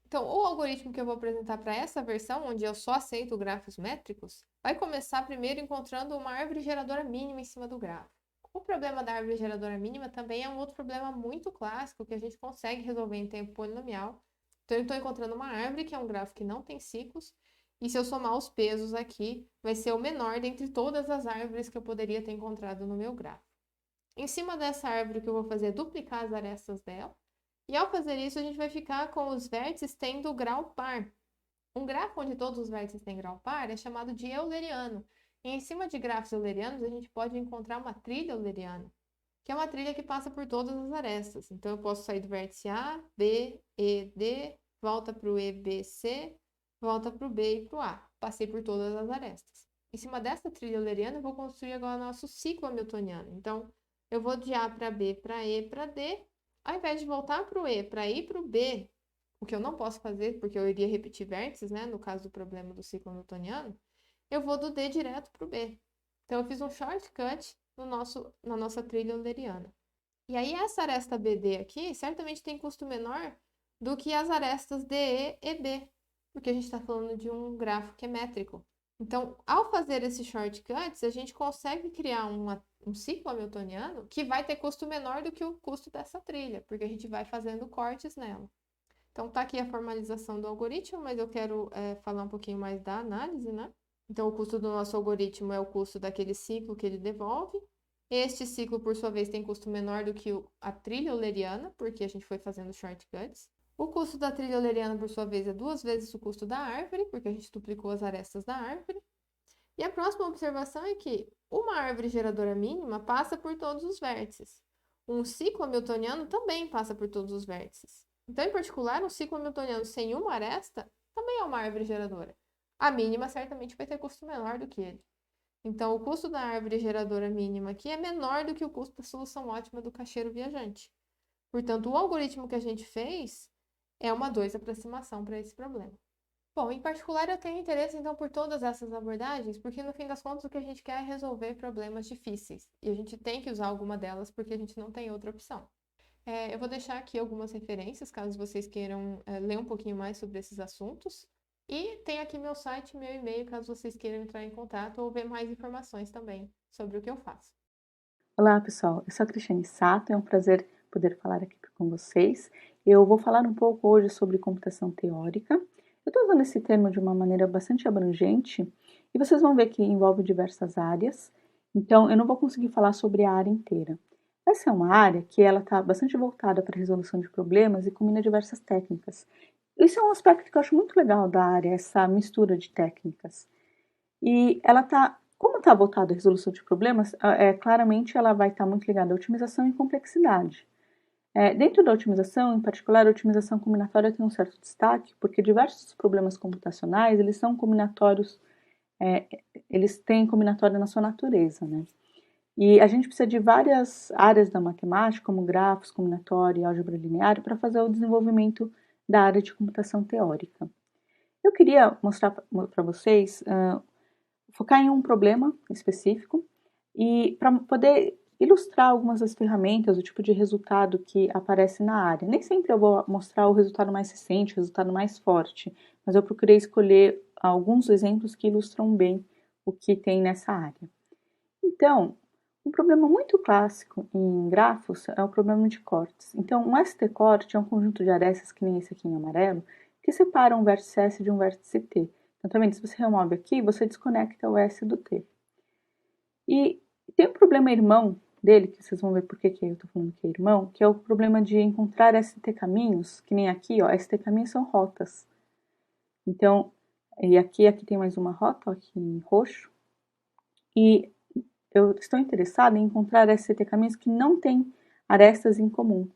Então, o algoritmo que eu vou apresentar para essa versão, onde eu só aceito grafos métricos, vai começar primeiro encontrando uma árvore geradora mínima em cima do grafo. O problema da árvore geradora mínima também é um outro problema muito clássico que a gente consegue resolver em tempo polinomial. Então, eu estou encontrando uma árvore que é um grafo que não tem ciclos, e se eu somar os pesos aqui, vai ser o menor dentre todas as árvores que eu poderia ter encontrado no meu grafo. Em cima dessa árvore, o que eu vou fazer é duplicar as arestas dela. E ao fazer isso, a gente vai ficar com os vértices tendo grau par. Um grafo onde todos os vértices têm grau par é chamado de euleriano. E em cima de grafos eulerianos, a gente pode encontrar uma trilha euleriana, que é uma trilha que passa por todas as arestas. Então, eu posso sair do vértice A, B, E, D, volta para o E, B, C, volta para o B e para o A. Passei por todas as arestas. Em cima dessa trilha euleriana, eu vou construir agora o nosso ciclo hamiltoniano. Então, eu vou de A para B, para E, para D. Ao invés de voltar para o E para ir para o B, o que eu não posso fazer, porque eu iria repetir vértices, né, no caso do problema do ciclo hamiltoniano, eu vou do D direto para o B. Então, eu fiz um shortcut na nossa trilha euleriana. E aí, essa aresta BD aqui, certamente tem custo menor do que as arestas DE e B, porque a gente está falando de um grafo que é métrico. Então, ao fazer esses shortcuts, a gente consegue criar um ciclo hamiltoniano que vai ter custo menor do que o custo dessa trilha, porque a gente vai fazendo cortes nela. Então, tá aqui a formalização do algoritmo, mas eu quero falar um pouquinho mais da análise, né? Então, o custo do nosso algoritmo é o custo daquele ciclo que ele devolve. Este ciclo, por sua vez, tem custo menor do que a trilha euleriana, porque a gente foi fazendo shortcuts. O custo da trilha euleriana, por sua vez, é 2 vezes o custo da árvore, porque a gente duplicou as arestas da árvore. E a próxima observação é que uma árvore geradora mínima passa por todos os vértices. Um ciclo hamiltoniano também passa por todos os vértices. Então, em particular, um ciclo hamiltoniano sem uma aresta também é uma árvore geradora. A mínima certamente vai ter custo menor do que ele. Então, o custo da árvore geradora mínima aqui é menor do que o custo da solução ótima do caixeiro viajante. Portanto, o algoritmo que a gente fez é uma 2 aproximação para esse problema. Bom, em particular eu tenho interesse então por todas essas abordagens, porque no fim das contas o que a gente quer é resolver problemas difíceis. E a gente tem que usar alguma delas porque a gente não tem outra opção. Eu vou deixar aqui algumas referências, caso vocês queiram ler um pouquinho mais sobre esses assuntos. E tem aqui meu site, meu e-mail, caso vocês queiram entrar em contato ou ver mais informações também sobre o que eu faço. Olá, pessoal. Eu sou a Cristiane Sato, é um prazer poder falar aqui com vocês. Eu vou falar um pouco hoje sobre computação teórica. Eu estou usando esse termo de uma maneira bastante abrangente e vocês vão ver que envolve diversas áreas. Então, eu não vou conseguir falar sobre a área inteira. Essa é uma área que ela está bastante voltada para a resolução de problemas e combina diversas técnicas. Isso é um aspecto que eu acho muito legal da área, essa mistura de técnicas. E ela como está voltada à resolução de problemas, claramente ela vai estar muito ligada à otimização e complexidade. Dentro da otimização, em particular, a otimização combinatória tem um certo destaque, porque diversos problemas computacionais, eles são combinatórios, eles têm combinatória na sua natureza, né? E a gente precisa de várias áreas da matemática, como grafos, combinatória e álgebra linear, para fazer o desenvolvimento da área de computação teórica. Eu queria mostrar para vocês, focar em um problema específico e para poder ilustrar algumas das ferramentas, o tipo de resultado que aparece na área. Nem sempre eu vou mostrar o resultado mais recente, o resultado mais forte, mas eu procurei escolher alguns exemplos que ilustram bem o que tem nessa área. Então, um problema muito clássico em grafos é o problema de cortes. Então, um ST-corte é um conjunto de arestas, que nem esse aqui em amarelo, que separa um vértice S de um vértice T. Então, tá vendo? Se você remove aqui, você desconecta o S do T. E tem um problema irmão dele, que vocês vão ver por que eu estou falando que é irmão, que é o problema de encontrar ST-caminhos, que nem aqui, ó, ST-caminhos são rotas. Então, e aqui tem mais uma rota, ó, aqui em roxo, e eu estou interessada em encontrar ST-caminhos que não têm arestas em comum.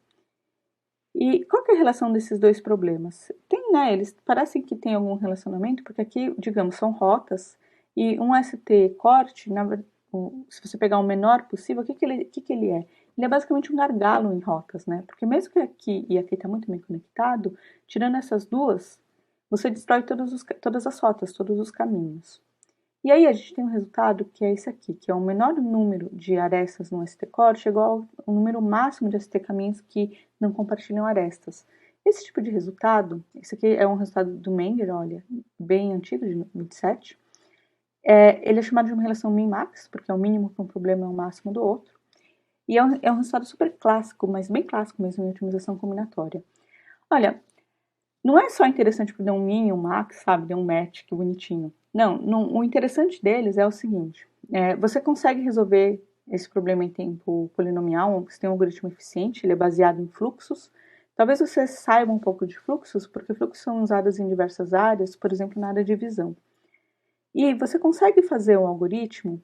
E qual que é a relação desses dois problemas? Tem, né? Eles parecem que tem algum relacionamento, porque aqui, digamos, são rotas, e um ST-corte, se você pegar o menor possível, o que ele é? Ele é basicamente um gargalo em rotas, né? Porque mesmo que aqui e aqui está muito bem conectado, tirando essas duas, você destrói todas as rotas, todos os caminhos. E aí a gente tem um resultado que é esse aqui, que é o menor número de arestas no ST-corte igual ao número máximo de ST-caminhos que não compartilham arestas. Esse tipo de resultado, esse aqui é um resultado do Menger, olha, bem antigo, de 27. Ele é chamado de uma relação min-max, porque é o mínimo para um problema é o máximo do outro. E é um resultado super clássico, mas bem clássico mesmo em otimização combinatória. Olha, não é só interessante para dar um min e um max, sabe, dar um match, que bonitinho. Não, o interessante deles é o seguinte, você consegue resolver esse problema em tempo polinomial, você tem um algoritmo eficiente, ele é baseado em fluxos. Talvez você saiba um pouco de fluxos, porque fluxos são usados em diversas áreas, por exemplo, na área de visão. E você consegue fazer um algoritmo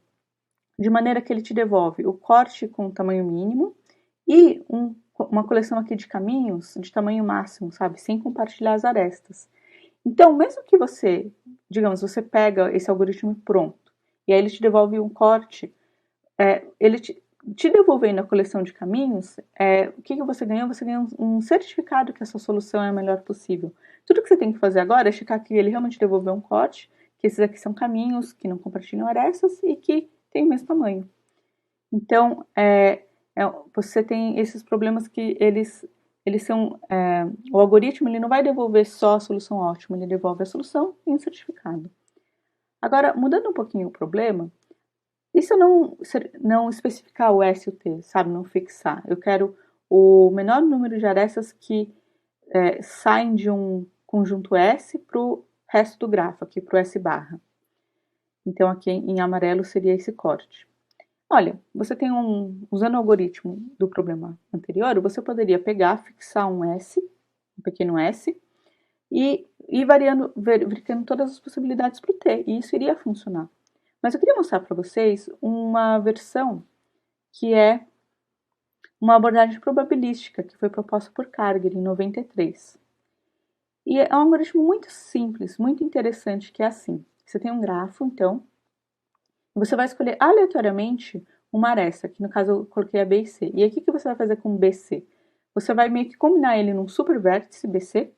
de maneira que ele te devolve o corte com tamanho mínimo e uma coleção aqui de caminhos de tamanho máximo, sabe, sem compartilhar as arestas. Então, mesmo que você, digamos, você pega esse algoritmo pronto, e aí ele te devolve um corte, ele te devolvendo a coleção de caminhos, o que você ganhou? Você ganha um certificado que a sua solução é a melhor possível. Tudo que você tem que fazer agora é checar que ele realmente devolveu um corte, que esses aqui são caminhos que não compartilham arestas e que têm o mesmo tamanho. Então, você tem esses problemas que eles são... o algoritmo ele não vai devolver só a solução ótima, ele devolve a solução e um certificado. Agora, mudando um pouquinho o problema, e se eu não especificar o S e o T, sabe, não fixar? Eu quero o menor número de arestas que saem de um conjunto S para o resto do grafo, aqui para o S barra. Então, aqui em amarelo seria esse corte. Olha, você tem usando o algoritmo do problema anterior, você poderia pegar, fixar um S, um pequeno S, e ir verificando todas as possibilidades para o T, e isso iria funcionar. Mas eu queria mostrar para vocês uma versão que é uma abordagem probabilística que foi proposta por Karger em 93. E é um algoritmo muito simples, muito interessante, que é assim. Você tem um grafo, então, você vai escolher aleatoriamente uma aresta, que no caso eu coloquei a B e C. E aí o que você vai fazer com BC? Você vai meio que combinar ele num supervértice BC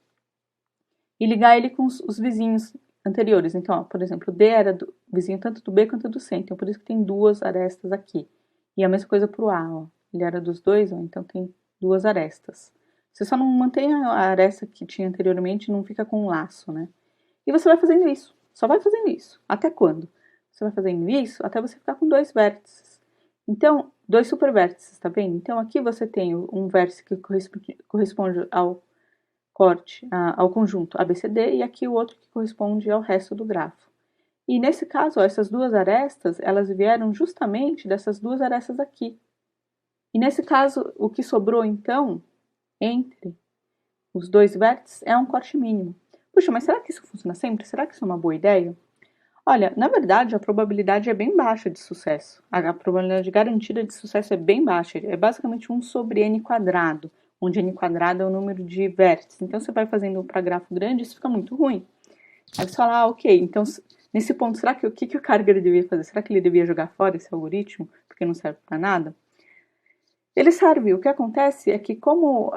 e ligar ele com os vizinhos anteriores. Então, ó, por exemplo, o D era do vizinho tanto do B quanto do C, então por isso que tem duas arestas aqui. E a mesma coisa para o A, ó. Ele era dos dois, ó, então tem duas arestas. Você só não mantém a aresta que tinha anteriormente, não fica com um laço, né? E você vai fazendo isso, só vai fazendo isso. Até quando? Você vai fazendo isso até você ficar com dois vértices. Então, dois supervértices, tá vendo? Então, aqui você tem um vértice que corresponde ao corte, ao conjunto ABCD, e aqui o outro que corresponde ao resto do grafo. E nesse caso, ó, essas duas arestas, elas vieram justamente dessas duas arestas aqui. E nesse caso, o que sobrou, então, entre os dois vértices é um corte mínimo. Puxa, mas será que isso funciona sempre? Será que isso é uma boa ideia? Olha, na verdade, a probabilidade é bem baixa de sucesso. A probabilidade garantida de sucesso é bem baixa. É basicamente 1 sobre n quadrado, onde n quadrado é o número de vértices. Então, você vai fazendo para grafo grande, isso fica muito ruim. Aí você fala, ok, então, nesse ponto, será que o que o Karger devia fazer? Será que ele devia jogar fora esse algoritmo, porque não serve para nada? Ele serve. O que acontece é que, como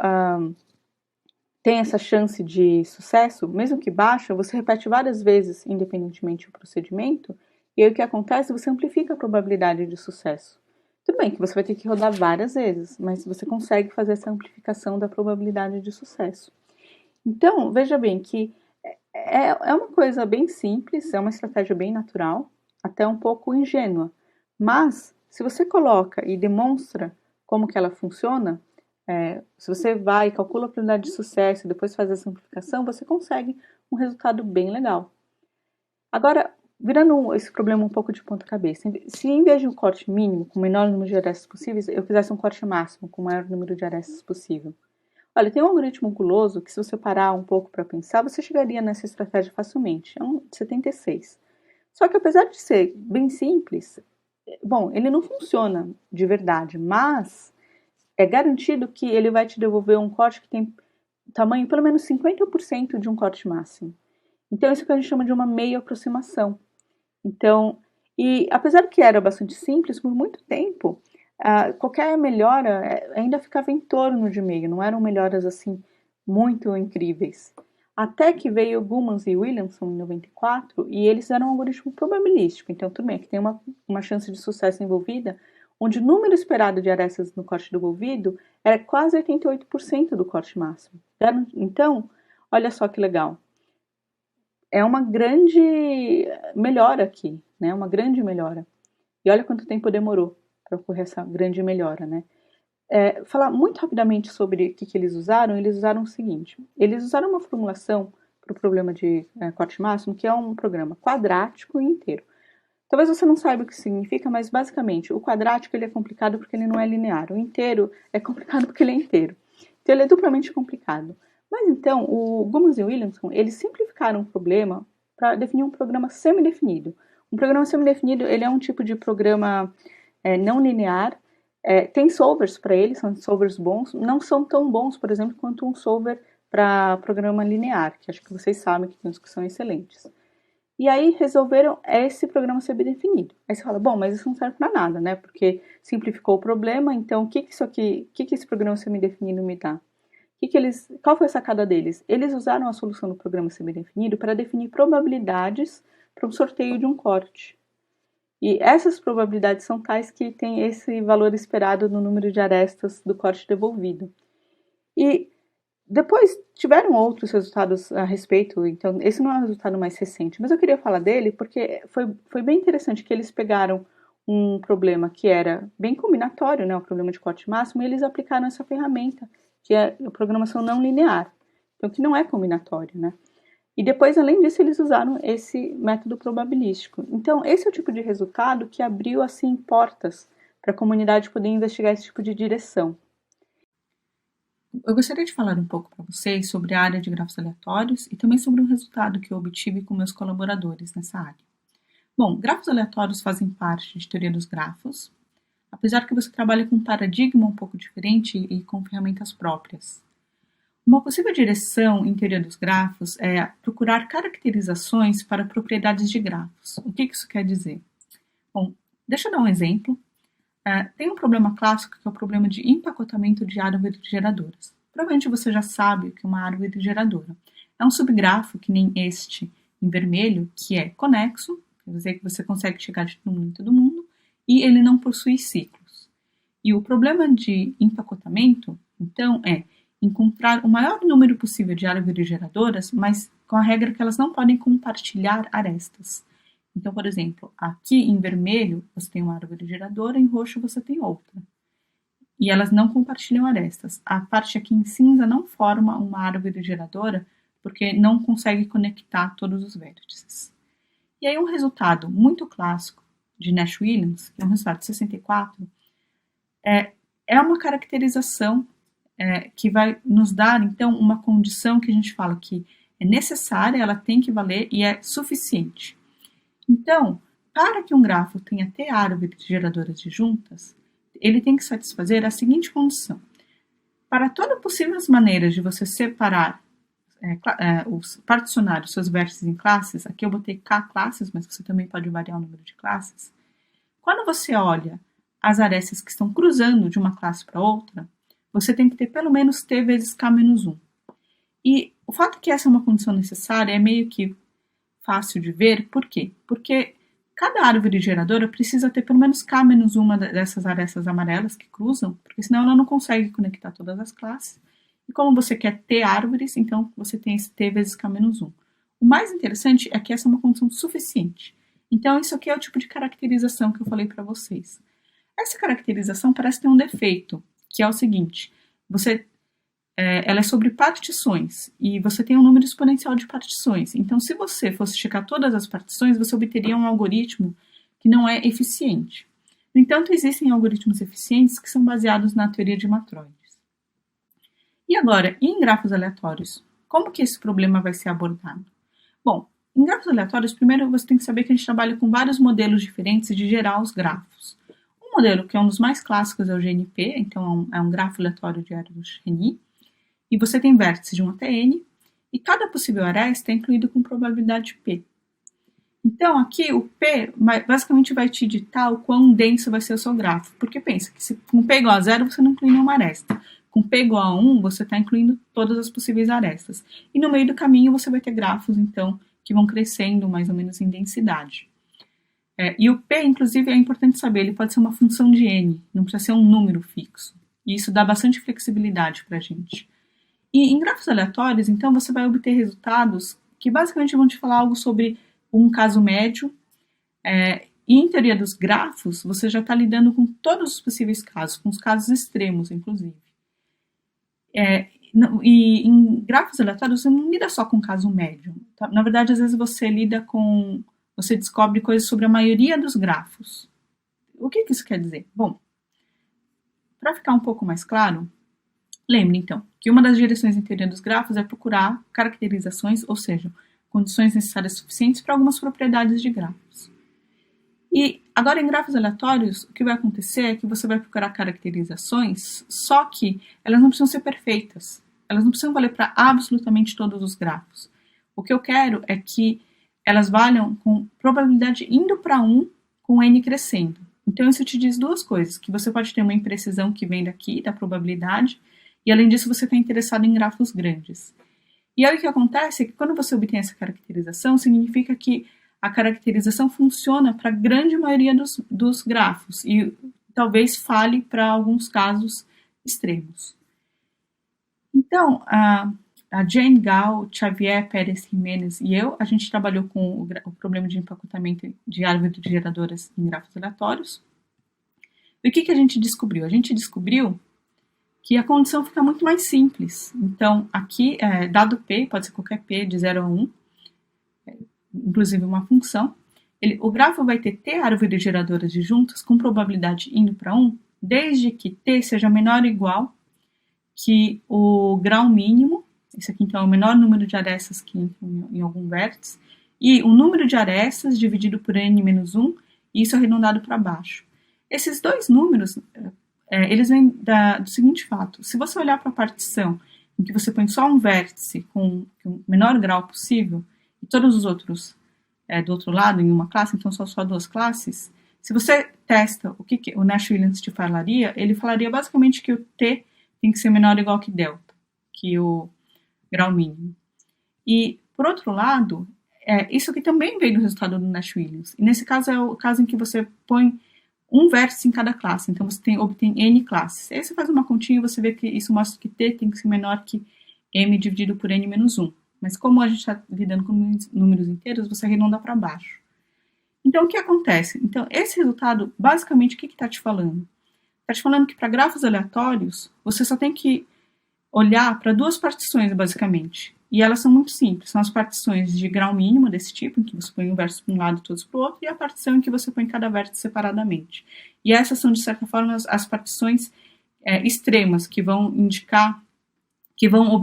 tem essa chance de sucesso, mesmo que baixa, você repete várias vezes, independentemente do procedimento, e aí o que acontece? Você amplifica a probabilidade de sucesso. Tudo bem que você vai ter que rodar várias vezes, mas você consegue fazer essa amplificação da probabilidade de sucesso. Então, veja bem que é uma coisa bem simples, é uma estratégia bem natural, até um pouco ingênua, mas se você coloca e demonstra como que ela funciona, se você vai e calcula a probabilidade de sucesso e depois faz essa amplificação, você consegue um resultado bem legal. Agora, virando esse problema um pouco de ponta cabeça, se em vez de um corte mínimo, com o menor número de arestas possíveis, eu fizesse um corte máximo, com o maior número de arestas possível. Olha, tem um algoritmo guloso que, se você parar um pouco para pensar, você chegaria nessa estratégia facilmente. É um 76. Só que, apesar de ser bem simples, bom, ele não funciona de verdade, mas é garantido que ele vai te devolver um corte que tem tamanho pelo menos 50% de um corte máximo. Então, isso que a gente chama de uma meia aproximação. Então, e apesar que era bastante simples, por muito tempo, qualquer melhora ainda ficava em torno de meio, não eram melhoras assim muito incríveis. Até que veio Gummans e Williamson em 94 e eles eram um algoritmo probabilístico. Então, tudo bem, que tem uma chance de sucesso envolvida, onde o número esperado de arestas no corte devolvido era quase 88% do corte máximo. Então, olha só que legal. É uma grande melhora aqui, né? Uma grande melhora. E olha quanto tempo demorou para ocorrer essa grande melhora, né? Falar muito rapidamente sobre o que eles usaram o seguinte. Eles usaram uma formulação para o problema de corte máximo, que é um programa quadrático e inteiro. Talvez você não saiba o que significa, mas basicamente o quadrático ele é complicado porque ele não é linear. O inteiro é complicado porque ele é inteiro. Então ele é duplamente complicado. Mas então, o Gummans e Williamson, eles simplificaram o problema para definir um programa semidefinido. Um programa semidefinido, ele é um tipo de programa não linear. Tem solvers para ele, são solvers bons. Não são tão bons, por exemplo, quanto um solver para programa linear, que acho que vocês sabem que tem uns que são excelentes. E aí resolveram esse programa semidefinido. Aí você fala, bom, mas isso não serve para nada, né? Porque simplificou o problema, então o que esse programa semidefinido me dá? Qual foi a sacada deles? Eles usaram a solução do programa semidefinido para definir probabilidades para um sorteio de um corte. E essas probabilidades são tais que tem esse valor esperado no número de arestas do corte devolvido. E depois tiveram outros resultados a respeito, então esse não é o resultado mais recente, mas eu queria falar dele porque foi bem interessante que eles pegaram um problema que era bem combinatório, né, o problema de corte máximo, e eles aplicaram essa ferramenta, que é a programação não linear, então que não é combinatório, né? E depois, além disso, eles usaram esse método probabilístico. Então, esse é o tipo de resultado que abriu, assim, portas para a comunidade poder investigar esse tipo de direção. Eu gostaria de falar um pouco para vocês sobre a área de grafos aleatórios e também sobre um resultado que eu obtive com meus colaboradores nessa área. Bom, grafos aleatórios fazem parte de teoria dos grafos, apesar que você trabalha com um paradigma um pouco diferente e com ferramentas próprias. Uma possível direção em teoria dos grafos é procurar caracterizações para propriedades de grafos. O que isso quer dizer? Bom, deixa eu dar um exemplo. Tem um problema clássico que é o problema de empacotamento de árvores geradoras. Provavelmente você já sabe o que é uma árvore geradora. É um subgrafo, que nem este em vermelho, que é conexo, quer dizer que você consegue chegar de todo mundo em todo mundo, e ele não possui ciclos. E o problema de empacotamento, então, é encontrar o maior número possível de árvores geradoras, mas com a regra que elas não podem compartilhar arestas. Então, por exemplo, aqui em vermelho você tem uma árvore geradora, em roxo você tem outra. E elas não compartilham arestas. A parte aqui em cinza não forma uma árvore geradora porque não consegue conectar todos os vértices. E aí um resultado muito clássico de Nash-Williams, que é um resultado de 64, é uma caracterização que vai nos dar, então, uma condição que a gente fala que é necessária, ela tem que valer e é suficiente. Então, para que um grafo tenha T árvores geradoras disjuntas, ele tem que satisfazer a seguinte condição. Para todas possíveis maneiras de você separar, particionar os seus vértices em classes, aqui eu botei K classes, mas você também pode variar o número de classes. Quando você olha as arestas que estão cruzando de uma classe para outra, você tem que ter pelo menos T vezes K menos 1. E o fato que essa é uma condição necessária é meio que fácil de ver. Por quê? Porque cada árvore geradora precisa ter pelo menos K menos uma dessas arestas amarelas que cruzam, porque senão ela não consegue conectar todas as classes. E como você quer ter árvores, então você tem esse T vezes K menos 1. O mais interessante é que essa é uma condição suficiente. Então, isso aqui é o tipo de caracterização que eu falei para vocês. Essa caracterização parece ter um defeito, que é o seguinte: ela é sobre partições, e você tem um número exponencial de partições. Então, se você fosse checar todas as partições, você obteria um algoritmo que não é eficiente. No entanto, existem algoritmos eficientes que são baseados na teoria de matroides. E agora, em grafos aleatórios, como que esse problema vai ser abordado? Bom, em grafos aleatórios, primeiro você tem que saber que a gente trabalha com vários modelos diferentes de gerar os grafos. Um modelo que é um dos mais clássicos é o GNP, então é um grafo aleatório de Arrow-Cheyne, e você tem vértices de 1 até n, e cada possível aresta é incluído com probabilidade p. Então, aqui o p basicamente vai te ditar o quão denso vai ser o seu grafo, porque pensa que se com p igual a 0 você não inclui nenhuma aresta. Com p igual a 1, você está incluindo todas as possíveis arestas. E no meio do caminho você vai ter grafos, então, que vão crescendo mais ou menos em densidade. E o p, inclusive, é importante saber, ele pode ser uma função de n, não precisa ser um número fixo. E isso dá bastante flexibilidade para a gente. E em grafos aleatórios, então, você vai obter resultados que basicamente vão te falar algo sobre um caso médio. E em teoria dos grafos, você já está lidando com todos os possíveis casos, com os casos extremos, inclusive. E em grafos aleatórios, você não lida só com caso médio. Tá? Na verdade, às vezes você descobre coisas sobre a maioria dos grafos. O que isso quer dizer? Bom, para ficar um pouco mais claro, lembre, então, que uma das direções em teoria dos grafos é procurar caracterizações, ou seja, condições necessárias suficientes para algumas propriedades de grafos. E agora, em grafos aleatórios, o que vai acontecer é que você vai procurar caracterizações, só que elas não precisam ser perfeitas. Elas não precisam valer para absolutamente todos os grafos. O que eu quero é que elas valham com probabilidade indo para 1, com n crescendo. Então, isso te diz duas coisas, que você pode ter uma imprecisão que vem daqui, da probabilidade, e além disso, você está interessado em grafos grandes. E aí o que acontece é que quando você obtém essa caracterização, significa que a caracterização funciona para a grande maioria dos grafos e talvez falhe para alguns casos extremos. Então, a Jane Gao, Xavier Pérez Jimenez e a gente trabalhou com o problema de empacotamento de árvores geradoras em grafos aleatórios. E o que a gente descobriu? A gente descobriu que a condição fica muito mais simples. Então, aqui, dado P, pode ser qualquer P de 0 a 1, inclusive uma função, o grafo vai ter T árvores geradoras disjuntas com probabilidade indo para 1, desde que T seja menor ou igual que o grau mínimo, esse aqui então é o menor número de arestas que entram em algum vértice, e o número de arestas dividido por n menos 1, e isso arredondado para baixo. Esses dois números, eles vêm do seguinte fato: se você olhar para a partição em que você põe só um vértice com o menor grau possível, e todos os outros do outro lado, em uma classe, então só duas classes, se você testa o que o Nash Williams te falaria, ele falaria basicamente que o T tem que ser menor ou igual que delta, que o grau mínimo. E, por outro lado, isso aqui também veio do resultado do Nash Williams. E nesse caso é o caso em que você põe um vértice em cada classe, então você obtém n classes. Aí você faz uma continha e você vê que isso mostra que T tem que ser menor que m dividido por n menos 1. Mas como a gente está lidando com números inteiros, você arredonda para baixo. Então, o que acontece? Então, esse resultado, basicamente, o que está te falando? Está te falando que para grafos aleatórios, você só tem que olhar para duas partições, basicamente. E elas são muito simples. São as partições de grau mínimo desse tipo, em que você põe um vértice para um lado e todos para o outro, e a partição em que você põe cada vértice separadamente. E essas são, de certa forma, as partições extremas, que vão indicar, que vão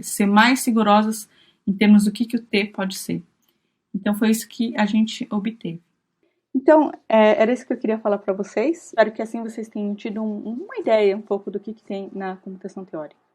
ser mais rigorosas em termos do que o T pode ser. Então, foi isso que a gente obteve. Então, era isso que eu queria falar para vocês. Espero que assim vocês tenham tido uma ideia um pouco do que tem na computação teórica.